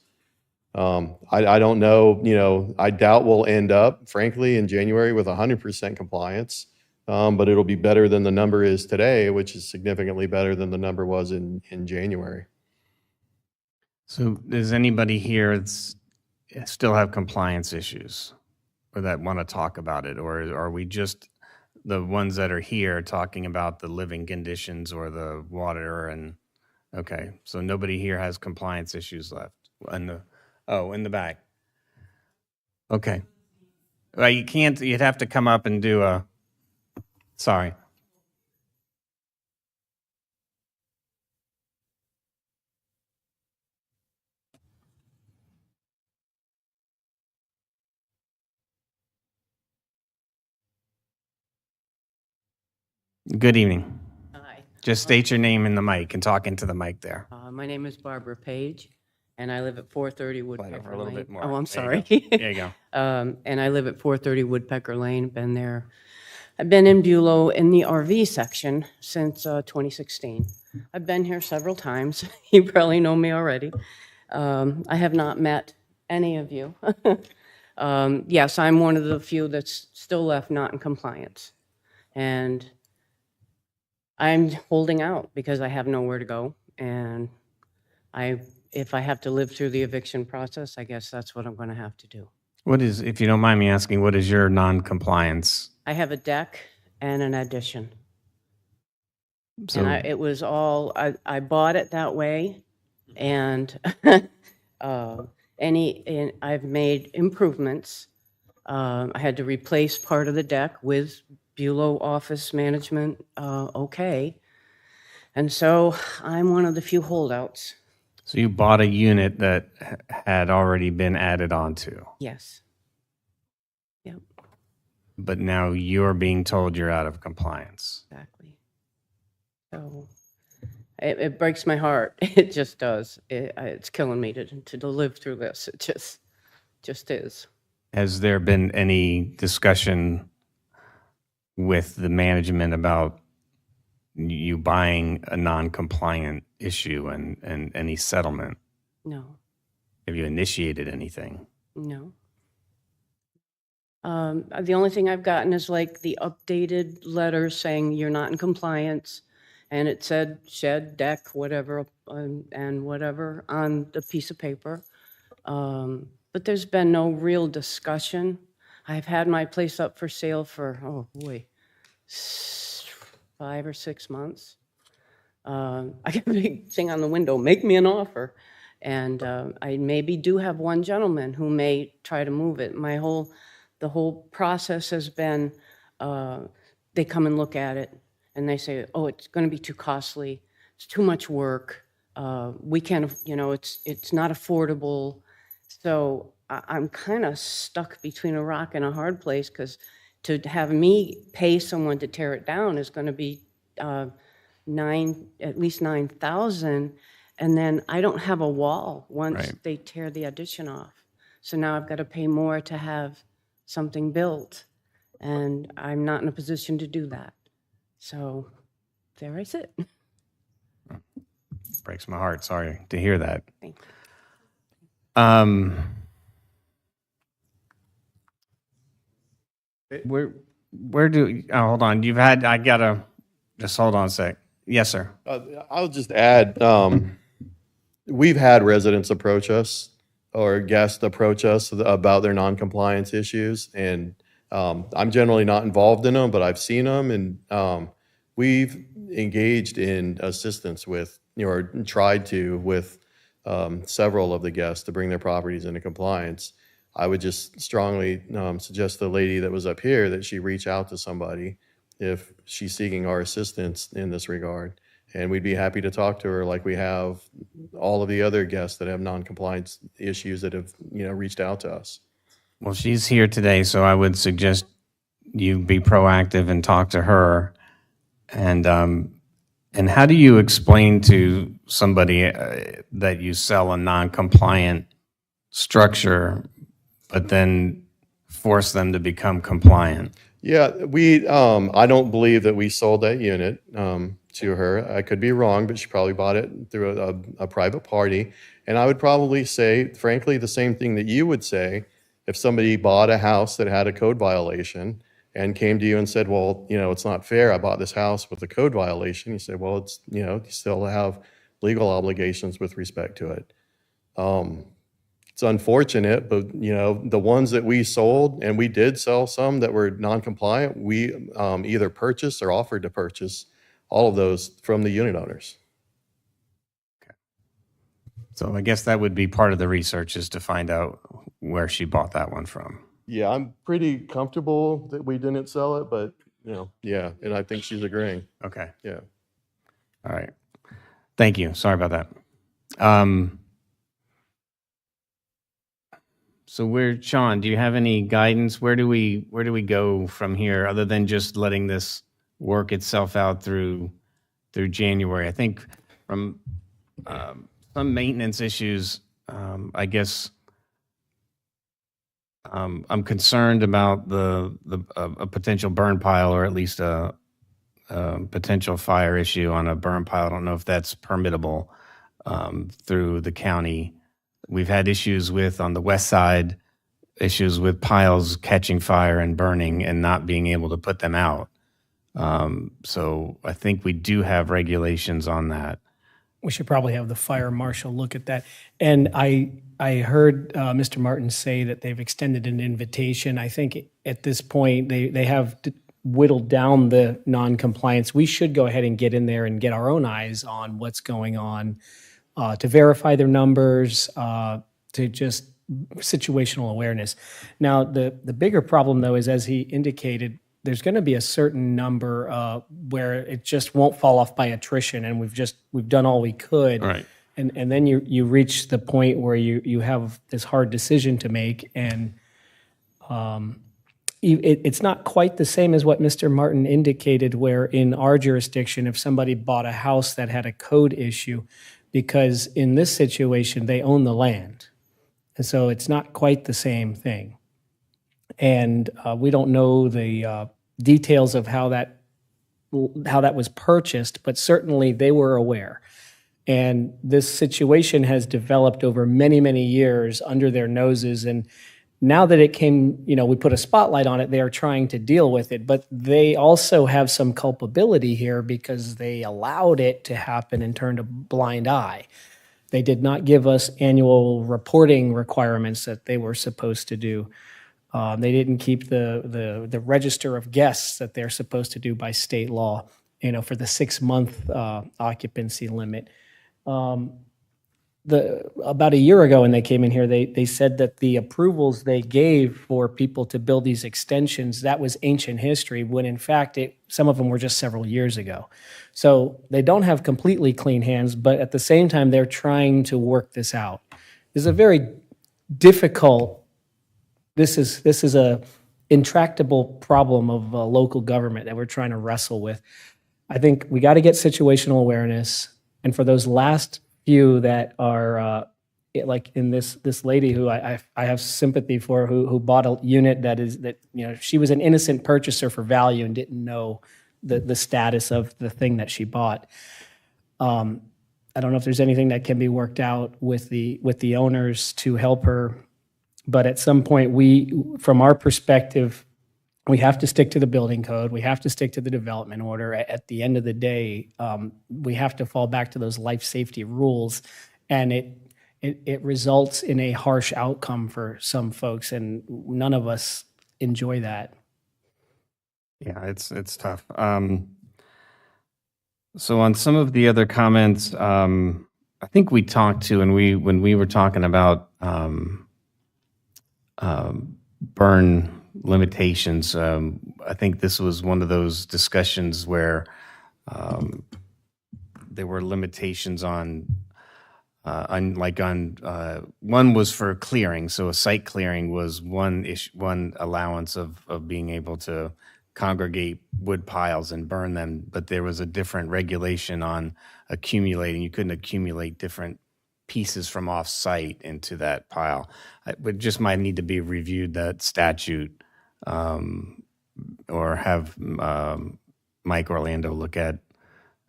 I don't know, I doubt we'll end up, frankly, in January with 100% compliance, but it'll be better than the number is today, which is significantly better than the number was in January. So does anybody here still have compliance issues or that want to talk about it? Or are we just the ones that are here talking about the living conditions or the water and, okay, so nobody here has compliance issues left? In the back. Okay. Well, you can't, you'd have to come up and do sorry. Good evening. Hi, Just state your name in the mic and talk into the mic there. my name is Barbara Page, and I live at 430 Play it Woodpecker over a little Lane. bit more. Oh, I'm There you sorry. go. There you go. And I live at 430 Woodpecker Lane, been there. I've been in Bulow in the RV section since 2016. I've been here several times. You probably know me already. I have not met any of you. Yes, I'm one of the few that's still left not in compliance. And I'm holding out because I have nowhere to go, and if I have to live through the eviction process, I guess that's what I'm going to have to do. What is, if you don't mind me asking, what is your non-compliance? I have a deck and an addition, So, and it was all, I bought it that way, and and I've made improvements. I had to replace part of the deck with Bulow office management, okay. And so I'm one of the few holdouts. so you bought a unit that had already been added onto, Yes. Yep, but now you're being told you're out of compliance. exactly. So it breaks my heart. It just does. It's killing me to live through this. It just is. Has there been any discussion with the management about you buying a non-compliant issue and any settlement? No, Have you initiated anything? no. The only thing I've gotten is like the updated letter saying you're not in compliance, and it said shed, deck, whatever, and whatever on the piece of paper. But there's been no real discussion. I've had my place up for sale for, oh boy, 5 or 6 months. I got a big thing on the window, make me an offer. And I maybe do have one gentleman who may try to move it. The whole process has been, they come and look at it, and they say, oh, it's going to be too costly, it's too much work, we can't, it's not affordable. So I'm kind of stuck between a rock and a hard place, because to have me pay someone to tear it down is going to be at least $9,000, and then I don't have a wall once Right. they tear the addition off. So now I've got to pay more to have something built, and I'm not in a position to do that. So there I sit. Breaks my heart. Sorry to hear that. Thank you. Where do, hold on. I gotta, just hold on a sec. Yes, sir. I'll just add, we've had residents approach us or guests approach us about their non-compliance issues, and I'm generally not involved in them, but I've seen them, and we've engaged in assistance with, or tried to with several of the guests to bring their properties into compliance. I would just strongly suggest the lady that was up here that she reach out to somebody if she's seeking our assistance in this regard. And we'd be happy to talk to her like we have all of the other guests that have non-compliance issues that have, reached out to us. Well, she's here today, so I would suggest you be proactive and talk to her. And how do you explain to somebody that you sell a non-compliant structure, but then force them to become compliant? Yeah, I don't believe that we sold that unit to her. I could be wrong, but she probably bought it through a private party. And I would probably say, frankly, the same thing that you would say if somebody bought a house that had a code violation and came to you and said, well, it's not fair. I bought this house with a code violation. You say, well, it's, you still have legal obligations with respect to it. it's unfortunate, but the ones that we sold, and we did sell some that were non-compliant, we either purchased or offered to purchase all of those from the unit owners. So I guess that would be part of the research, is to find out where she bought that one from. Yeah, I'm pretty comfortable that we didn't sell it, but yeah, and I think she's agreeing. Okay. Yeah. All right. Thank you. Sorry about that. So Sean, do you have any guidance? Where do we go from here, other than just letting this work itself out through January? I think from some maintenance issues, I guess I'm concerned about a potential burn pile, or at least a potential fire issue on a burn pile. I don't know if that's permittable through the county. We've had issues on the west side, issues with piles catching fire and burning and not being able to put them out. So I think we do have regulations on that. We should probably have the fire marshal look at that. And I heard Mr. Martin say that they've extended an invitation. I think at this point they have whittled down the non-compliance. We should go ahead and get in there and get our own eyes on what's going on, to verify their numbers, to just situational awareness. Now, the bigger problem, though, is, as he indicated, there's going to be a certain number where it just won't fall off by attrition, and we've done all we could. Right. And then you reach the point where you have this hard decision to make, and it's not quite the same as what Mr. Martin indicated, where in our jurisdiction, if somebody bought a house that had a code issue, because in this situation, they own the land. And so it's not quite the same thing. And we don't know the details of how that was purchased, but certainly they were aware. And this situation has developed over many, many years under their noses. And now that it came, we put a spotlight on it, they are trying to deal with it. But they also have some culpability here, because they allowed it to happen and turned a blind eye. They did not give us annual reporting requirements that they were supposed to do. They didn't keep the register of guests that they're supposed to do by state law, for the 6-month occupancy limit. About a year ago when they came in here, they said that the approvals they gave for people to build these extensions, that was ancient history, when in fact some of them were just several years ago. So they don't have completely clean hands, but at the same time, they're trying to work this out. This is a very difficult, this is a intractable problem of local government that we're trying to wrestle with. I think we got to get situational awareness, and for those last few that are like in this lady who I have sympathy for, who bought a unit that she was an innocent purchaser for value and didn't know the status of the thing that she bought. I don't know if there's anything that can be worked out with the owners to help her, but at some point from our perspective, we have to stick to the building code. We have to stick to the development order. At the end of the day, we have to fall back to those life safety rules, and it results in a harsh outcome for some folks, and none of us enjoy that. Yeah, it's tough. So on some of the other comments, I think we talked to, and when we were talking about burn limitations, I think this was one of those discussions where there were limitations on one was for clearing. So a site clearing was one allowance of being able to congregate wood piles and burn them, but there was a different regulation on accumulating. You couldn't accumulate different pieces from off-site into that pile. It just might need to be reviewed, that statute, or have Mike Orlando look at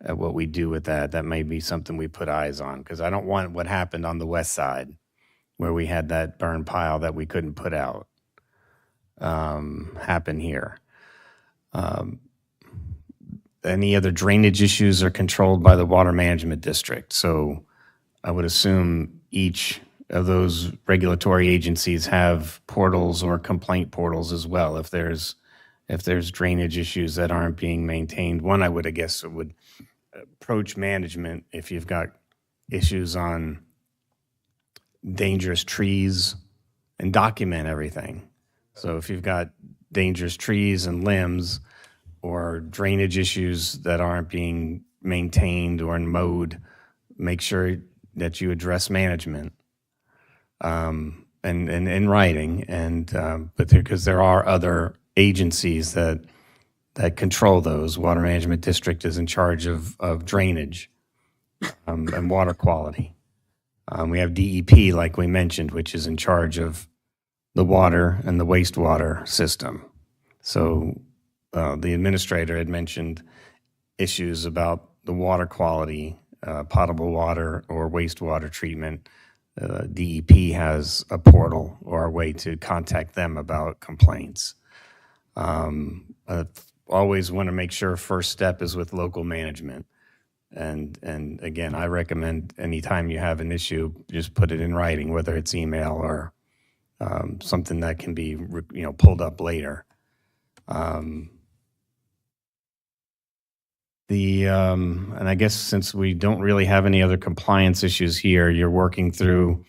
what we do with that. That may be something we put eyes on, because I don't want what happened on the west side where we had that burn pile that we couldn't put out happen here. Any other drainage issues are controlled by the water management district. So I would assume each of those regulatory agencies have portals or complaint portals as well. If there's drainage issues that aren't being maintained, one I would, I guess, would approach management if you've got issues on dangerous trees and document everything. So if you've got dangerous trees and limbs or drainage issues that aren't being maintained or mowed, make sure that you address management and in writing. But because there are other agencies that control those. Water Management District is in charge of drainage and water quality. We have DEP, like we mentioned, which is in charge of the water and the wastewater system. So the administrator had mentioned issues about the water quality, potable water or wastewater treatment. DEP has a portal or a way to contact them about complaints. Always want to make sure first step is with local management. And again, I recommend anytime you have an issue, just put it in writing, whether it's email or something that can be pulled up later. And I guess since we don't really have any other compliance issues here, you're working through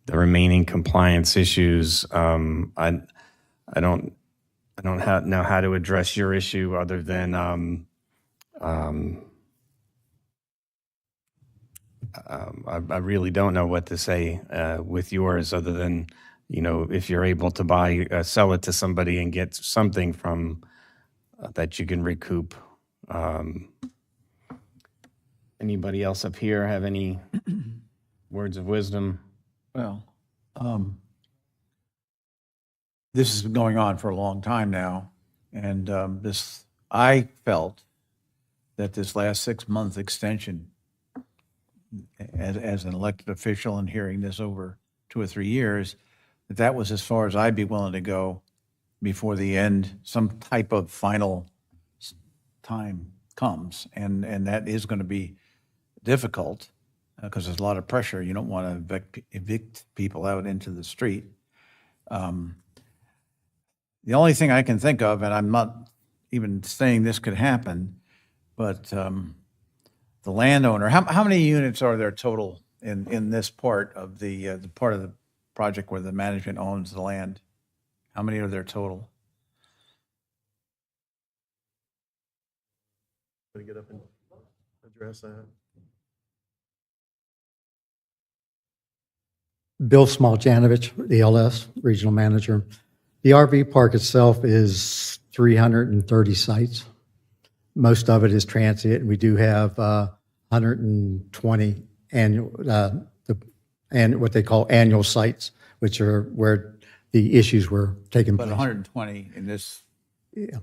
the remaining compliance issues. I don't know how to address your issue other than I really don't know what to say with yours other than, if you're able to sell it to somebody and get something from that you can recoup. Anybody else up here have any words of wisdom? Well, this has been going on for a long time now, and I felt that this last 6-month extension, as an elected official and hearing this over 2 or 3 years, that was as far as I'd be willing to go before the end, some type of final time comes, and that is going to be difficult because there's a lot of pressure. You don't want to evict people out into the street. The only thing I can think of, and I'm not even saying this could happen, but the landowner, how many units are there total in this part of the part of the project where the management owns the land? How many are there total? Going to get up and address that. Bill Smoljanovich, the LS Regional Manager. The RV park itself is 330 sites. Most of it is transient. We do have 120 annual, and what they call annual sites, which are where the issues were taking But place. 120 in this area.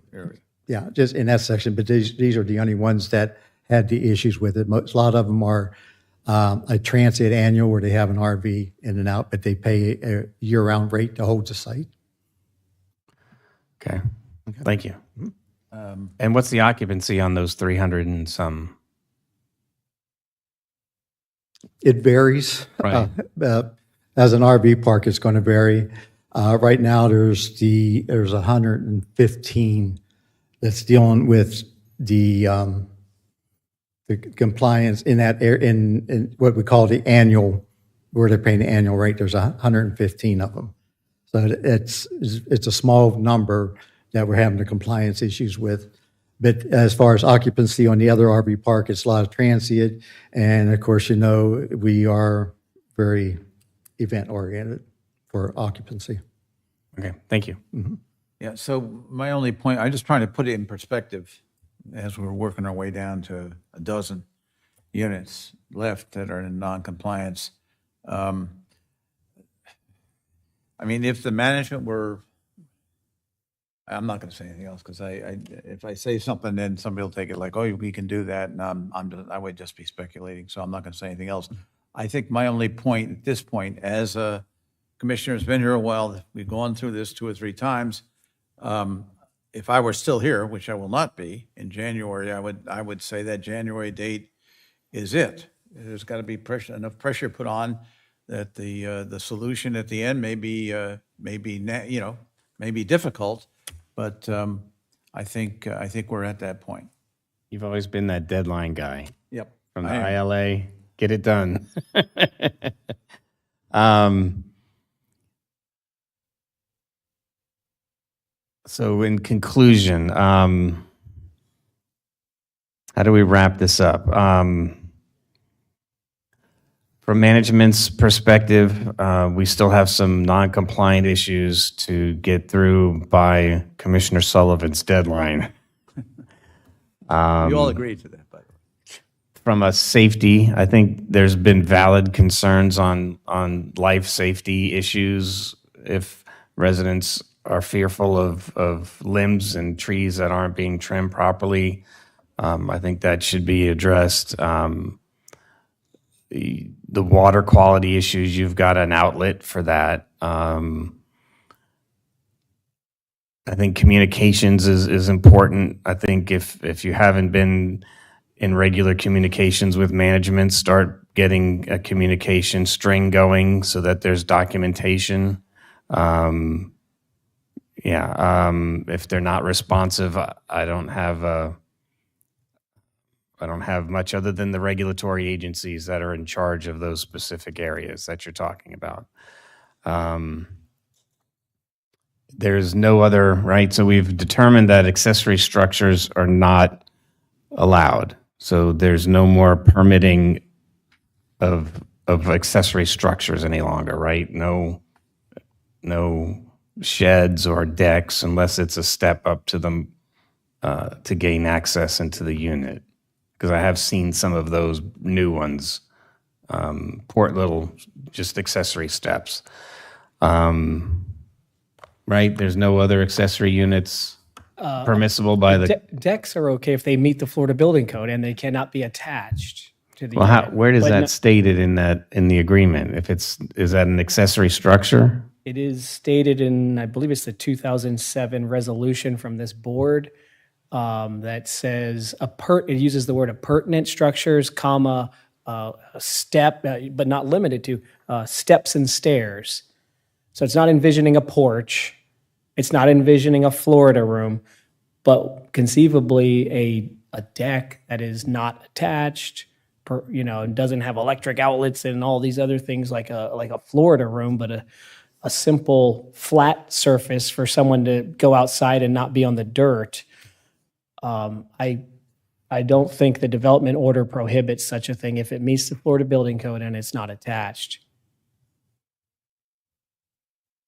Yeah, just in that section, but these are the only ones that had the issues with it. A lot of them are a transient annual where they have an RV in and out, but they pay a year-round rate to hold the site. Okay. Thank you. And what's the occupancy on those 300 and some? It varies. Right. As an RV park, it's going to vary. Right now, there's 115 that's dealing with the compliance in that in what we call the annual, where they're paying the annual rate. There's 115 of them. So it's a small number that we're having the compliance issues with. But as far as occupancy on the other RV park, it's a lot of transient. And of course, we are very event-oriented for occupancy. Okay, thank you. Mm-hmm. Yeah, so my only point, I'm just trying to put it in perspective as we're working our way down to a dozen units left that are in non-compliance. I mean, if the management were, I'm not going to say anything else because if I say something, then somebody will take it like, oh, we can do that, and I would just be speculating, so I'm not going to say anything else. I think my only point at this point, as a commissioner who's been here a while, we've gone through this 2 or 3 times. If I were still here, which I will not be, in January, I would say that January date is it. There's got to be enough pressure put on that the solution at the end may be may be difficult, but I think we're at that point. You've always been that deadline guy Yep. from the I am. ILA. Get it done. um, so in conclusion, how do we wrap this up? From management's perspective, we still have some non-compliant issues to get through by Commissioner Sullivan's deadline. We all agree to that, by the way. From a safety, I think there's been valid concerns on life safety issues. If residents are fearful of limbs and trees that aren't being trimmed properly, I think that should be addressed. The water quality issues, you've got an outlet for that. I think communications is important. I think if you haven't been in regular communications with management, start getting a communication string going so that there's documentation. If they're not responsive, I don't have much other than the regulatory agencies that are in charge of those specific areas that you're talking about. There's no other, right? So we've determined that accessory structures are not allowed. So there's no more permitting of accessory structures any longer, right? No sheds or decks unless it's a step up to them to gain access into the unit. Because I have seen some of those new ones, port little, just accessory steps. Right? There's no other accessory units permissible by the. Decks are okay if they meet the Florida Building Code and they cannot be attached to the Well, unit. where does But that no- stated in the agreement? Is that an accessory structure? It is stated in, I believe it's the 2007 resolution from this board that says it uses the word appurtenant structures, comma, a step, but not limited to steps and stairs. So it's not envisioning a porch, it's not envisioning a Florida room, but conceivably a deck that is not attached, and doesn't have electric outlets and all these other things like a Florida room, but a simple flat surface for someone to go outside and not be on the dirt. I don't think the development order prohibits such a thing if it meets the Florida Building Code and it's not attached.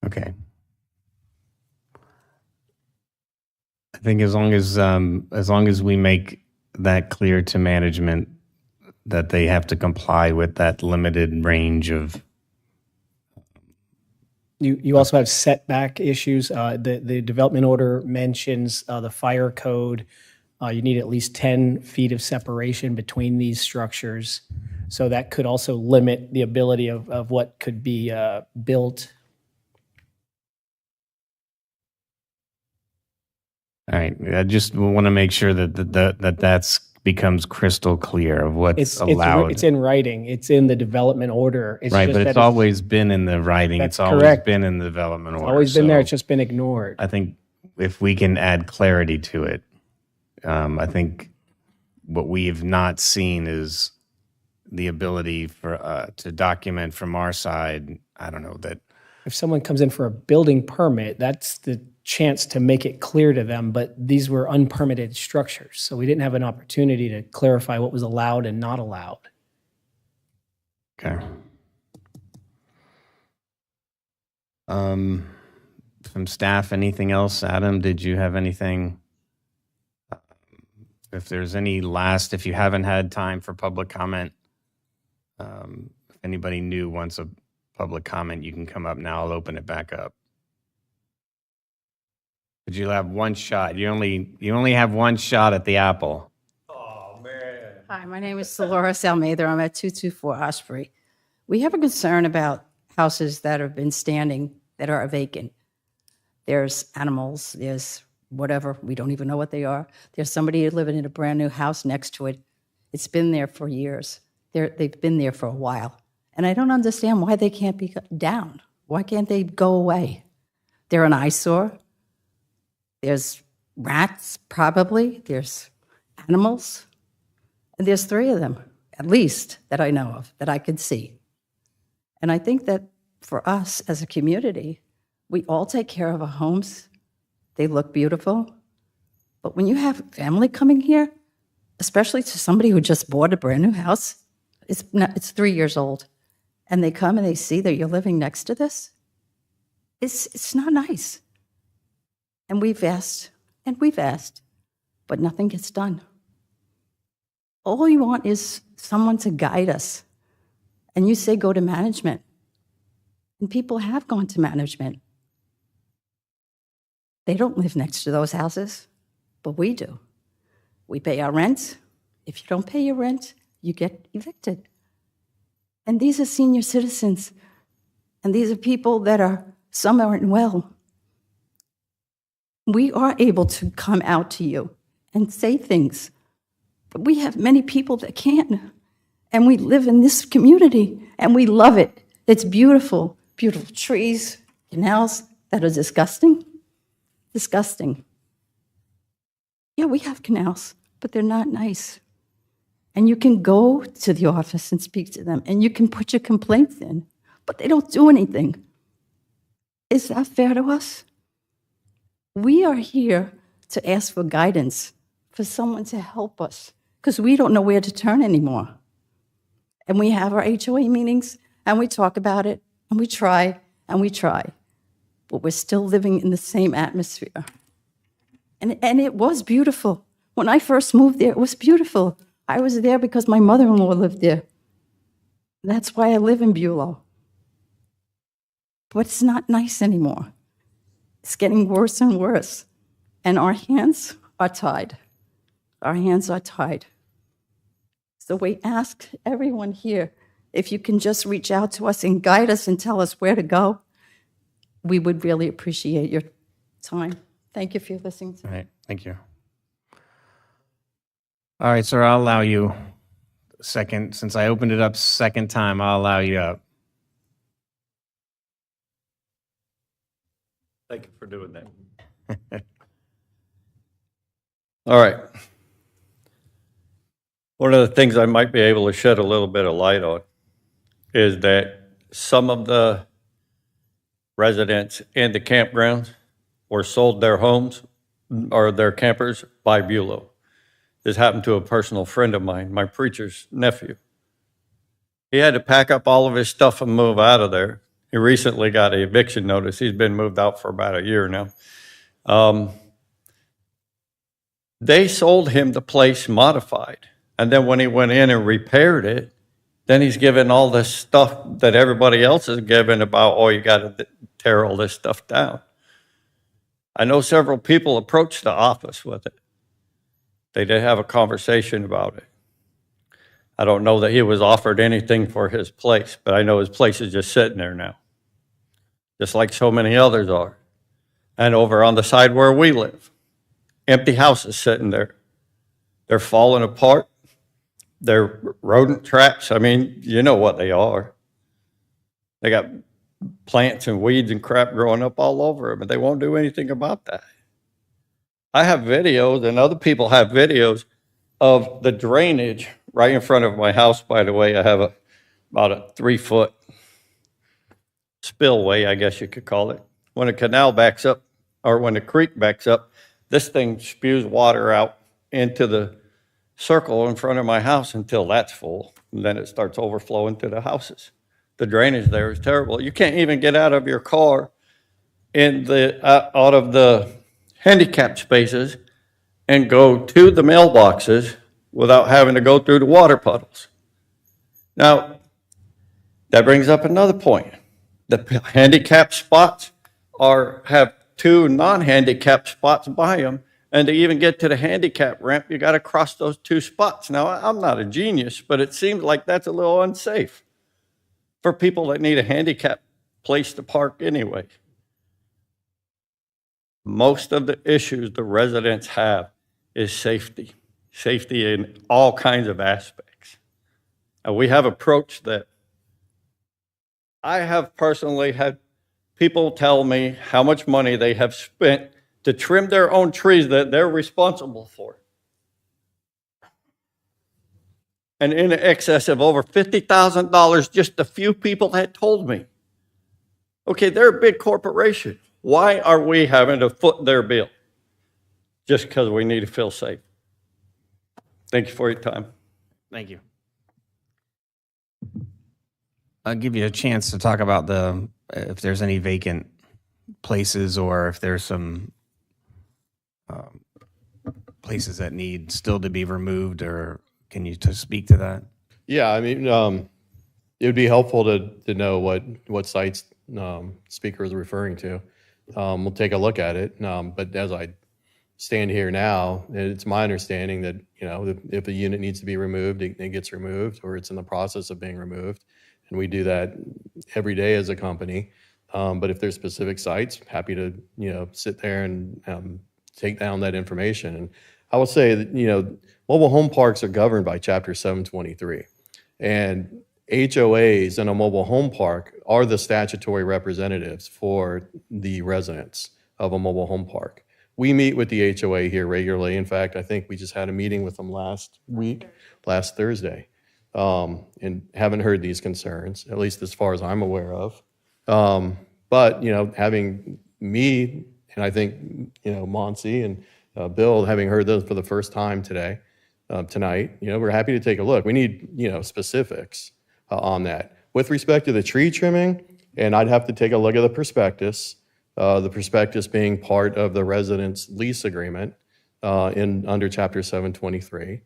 Okay. I think as long as we make that clear to management that they have to comply with that limited range of. You also have setback issues. The development order mentions the fire code. You need at least 10 feet of separation between these structures. So that could also limit the ability of what could be built. All right. I just want to make sure that becomes crystal clear of what's allowed. It's in writing. It's in the development order. It's Right, just but that it's always been in the writing. That's It's always correct. been in the development order. always been there. So It's just been ignored. I think if we can add clarity to it, I think what we have not seen is the ability for to document from our side. I don't know that. If someone comes in for a building permit, that's the chance to make it clear to them, but these were unpermitted structures. So we didn't have an opportunity to clarify what was allowed and not allowed. Okay. From staff, anything else? Adam, did you have anything? If there's any if you haven't had time for public comment, if anybody new wants a public comment, you can come up now. I'll open it back up. But you'll have one shot. You only have one shot at the apple. Hi, my name is Dolores Almeida. I'm at 224 Osprey. We have a concern about houses that have been standing that are vacant. There's animals, there's whatever, we don't even know what they are. There's somebody living in a brand new house next to it. It's been there for years. They've been there for a while. And I don't understand why they can't be down. Why can't they go away? They're an eyesore. There's rats, probably. There's animals. And there's 3 of them, at least, that I know of, that I could see. And I think that for us as a community, we all take care of our homes. They look beautiful. But when you have family coming here, especially to somebody who just bought a brand new house, it's 3 years old, and they come and they see that you're living next to this, it's not nice. And we've asked, but nothing gets done. All we want is someone to guide us. And you say go to management. And people have gone to management. They don't live next to those houses, but we do. We pay our rent. If you don't pay your rent, you get evicted. And these are senior citizens. And these are people that some aren't well. We are able to come out to you and say things, but we have many people that can't. And we live in this community, and we love it. It's beautiful, beautiful trees, canals that are disgusting. Disgusting. Yeah, we have canals, but they're not nice. And you can go to the office and speak to them, and you can put your complaints in, but they don't do anything. Is that fair to us? We are here to ask for guidance, for someone to help us, because we don't know where to turn anymore. And we have our HOA meetings, and we talk about it, and we try, but we're still living in the same atmosphere. And it was beautiful. When I first moved there, it was beautiful. I was there because my mother-in-law lived there. That's why I live in Bulow. But it's not nice anymore. It's getting worse and worse. And our hands are tied. Our hands are tied. So we ask everyone here, if you can just reach out to us and guide us and tell us where to go, we would really appreciate your time. Thank you for listening to me. All right, thank you. All right, sir, I'll allow you second. Since I opened it up second time, I'll allow you up. Thank you for doing that. All right. One of the things I might be able to shed a little bit of light on is that some of the residents in the campgrounds were sold their homes or their campers by Bulow. This happened to a personal friend of mine, my preacher's nephew. He had to pack up all of his stuff and move out of there. He recently got an eviction notice. He's been moved out for about a year now. They sold him the place modified. And then when he went in and repaired it, then he's given all this stuff that everybody else is given about, oh, you got to tear all this stuff down. I know several people approached the office with it. They did have a conversation about it. I don't know that he was offered anything for his place, but I know his place is just sitting there now, just like so many others are. And over on the side where we live, empty houses sitting there. They're falling apart. They're rodent traps. I mean, you know what they are. They got plants and weeds and crap growing up all over them, and they won't do anything about that. I have videos, and other people have videos of the drainage right in front of my house, by the way. I have about a 3-foot spillway, I guess you could call it. When a canal backs up, or when a creek backs up, this thing spews water out into the circle in front of my house until that's full, and then it starts overflowing to the houses. The drainage there is terrible. You can't even get out of your car out of the handicap spaces and go to the mailboxes without having to go through the water puddles. Now, that brings up another point. The handicap spots have 2 non-handicap spots by them, and to even get to the handicap ramp, you got to cross those 2 spots. Now, I'm not a genius, but it seems like that's a little unsafe for people that need a handicap place to park anyway. Most of the issues the residents have is safety in all kinds of aspects. And we have approached that I have personally had people tell me how much money they have spent to trim their own trees that they're responsible for. And in excess of over $50,000, just a few people had told me. Okay, they're a big corporation. Why are we having to foot their bill? Just because we need to feel safe. Thank you for your time. Thank you. I'll give you a chance to talk about if there's any vacant places or if there's some places that need still to be removed, or can you speak to that? Yeah, I mean, it would be helpful to know what sites speaker is referring to. We'll take a look at it. But as I stand here now, it's my understanding that, if a unit needs to be removed, it gets removed, or it's in the process of being removed. And we do that every day as a company. But if there's specific sites, happy to, sit there and take down that information. And I will say that, mobile home parks are governed by Chapter 723. And HOAs in a mobile home park are the statutory representatives for the residents of a mobile home park. We meet with the HOA here regularly. In fact, I think we just had a meeting with them last Thursday, and haven't heard these concerns, at least as far as I'm aware of. But, having me, and I think, Monsi and Bill, having heard those for the first time tonight, we're happy to take a look. We need, specifics on that. With respect to the tree trimming, and I'd have to take a look at the prospectus being part of the residence lease agreement under Chapter 723.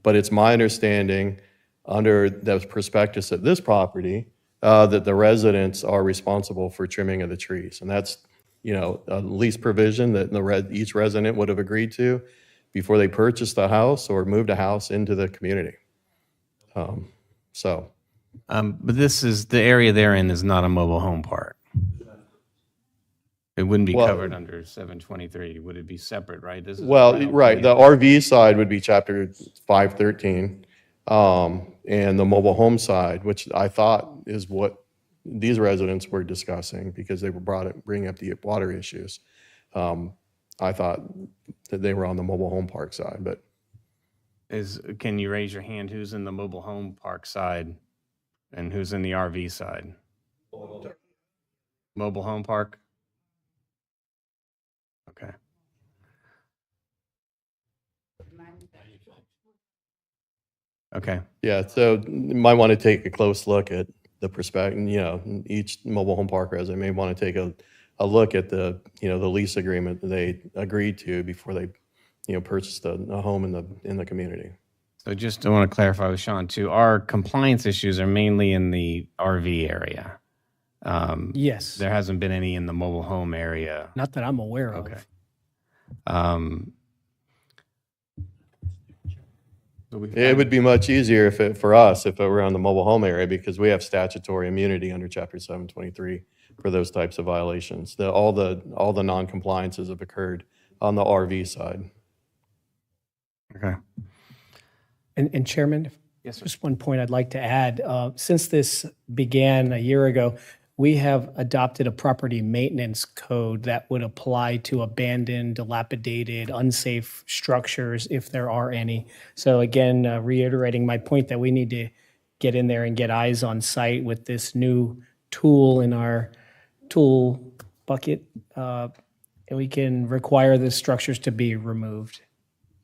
But it's my understanding under the prospectus of this property that the residents are responsible for trimming of the trees. And that's, a lease provision that each resident would have agreed to before they purchased the house or moved a house into the community. But this is, the area they're in is not a mobile home park. It wouldn't be covered under 723. Would it be separate, right? This is right. The RV side would be Chapter 513. And the mobile home side, which I thought is what these residents were discussing because they were bringing up the water issues. I thought that they were on the mobile home park side, but. Can you raise your hand? Who's in the mobile home park side and who's in the RV side? Mobile home park? Okay. Okay. Yeah, so you might want to take a close look at the perspective, each mobile home park resident may want to take a look at the lease agreement that they agreed to before they, purchased a home in the community. So just I want to clarify with Sean too, our compliance issues are mainly in the RV area. Yes. There hasn't been any in the mobile home area. Not that I'm aware of. Okay. It would be much easier for us if it were on the mobile home area because we have statutory immunity under Chapter 723 for those types of violations. All the non-compliances have occurred on the RV side. Okay. And Chairman, Yes, sir. just one point I'd like to add. Since this began a year ago, we have adopted a property maintenance code that would apply to abandoned, dilapidated, unsafe structures if there are any. So again, reiterating my point that we need to get in there and get eyes on site with this new tool in our tool bucket, and we can require the structures to be removed.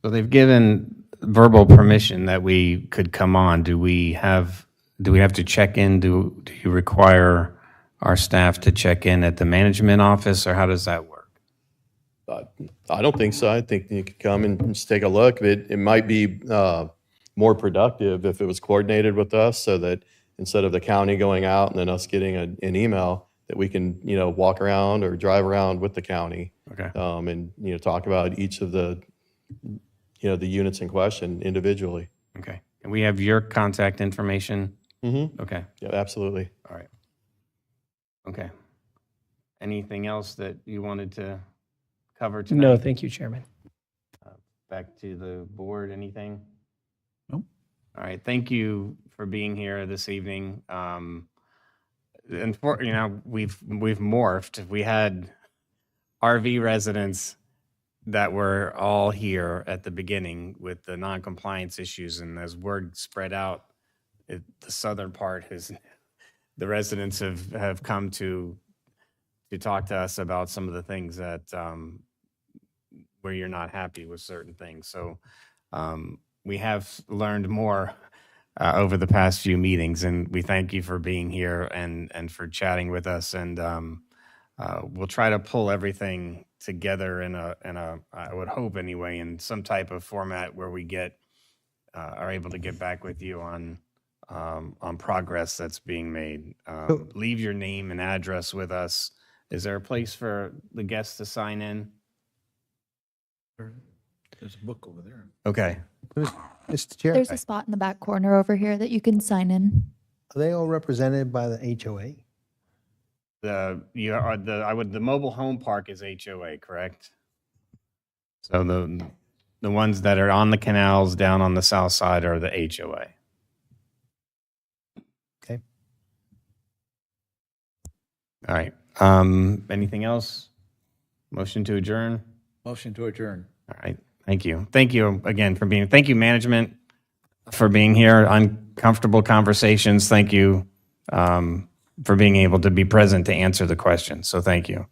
So they've given verbal permission that we could come on. Do we have to check in? Do you require our staff to check in at the management office, or how does that work? I don't think so. I think you could come and just take a look. It might be more productive if it was coordinated with us so that instead of the county going out and then us getting an email, that we can, walk around or drive around with the county. Okay. And, talk about each of the units in question individually. Okay. And we have your contact information? Mm-hmm. Okay. Yeah, absolutely. All right. Okay. Anything else that you wanted to cover tonight? No, thank you, Chairman. Back to the board, anything? Nope. All right, thank you for being here this evening. and for, we've morphed. We had RV residents that were all here at the beginning with the non-compliance issues, and as word spread out, the southern part the residents have come to talk to us about some of the things that where you're not happy with certain things. So we have learned more over the past few meetings, and we thank you for being here and for chatting with us. And we'll try to pull everything together in a I would hope anyway, in some type of format where we are able to get back with you on progress that's being made. Leave your name and address with us. Is there a place for the guests to sign in? There's a book over there. Okay. Mr. Chair, There's a spot in the back corner over here that you can sign in. are they all represented by the HOA? The mobile home park is HOA, correct? So the ones that are on the canals down on the south side are the HOA. Okay. All right. Anything else? Motion to adjourn? Motion to adjourn. All right. Thank you. Thank you again for being, thank you management for being here. Uncomfortable conversations. Thank you for being able to be present to answer the questions. So thank you.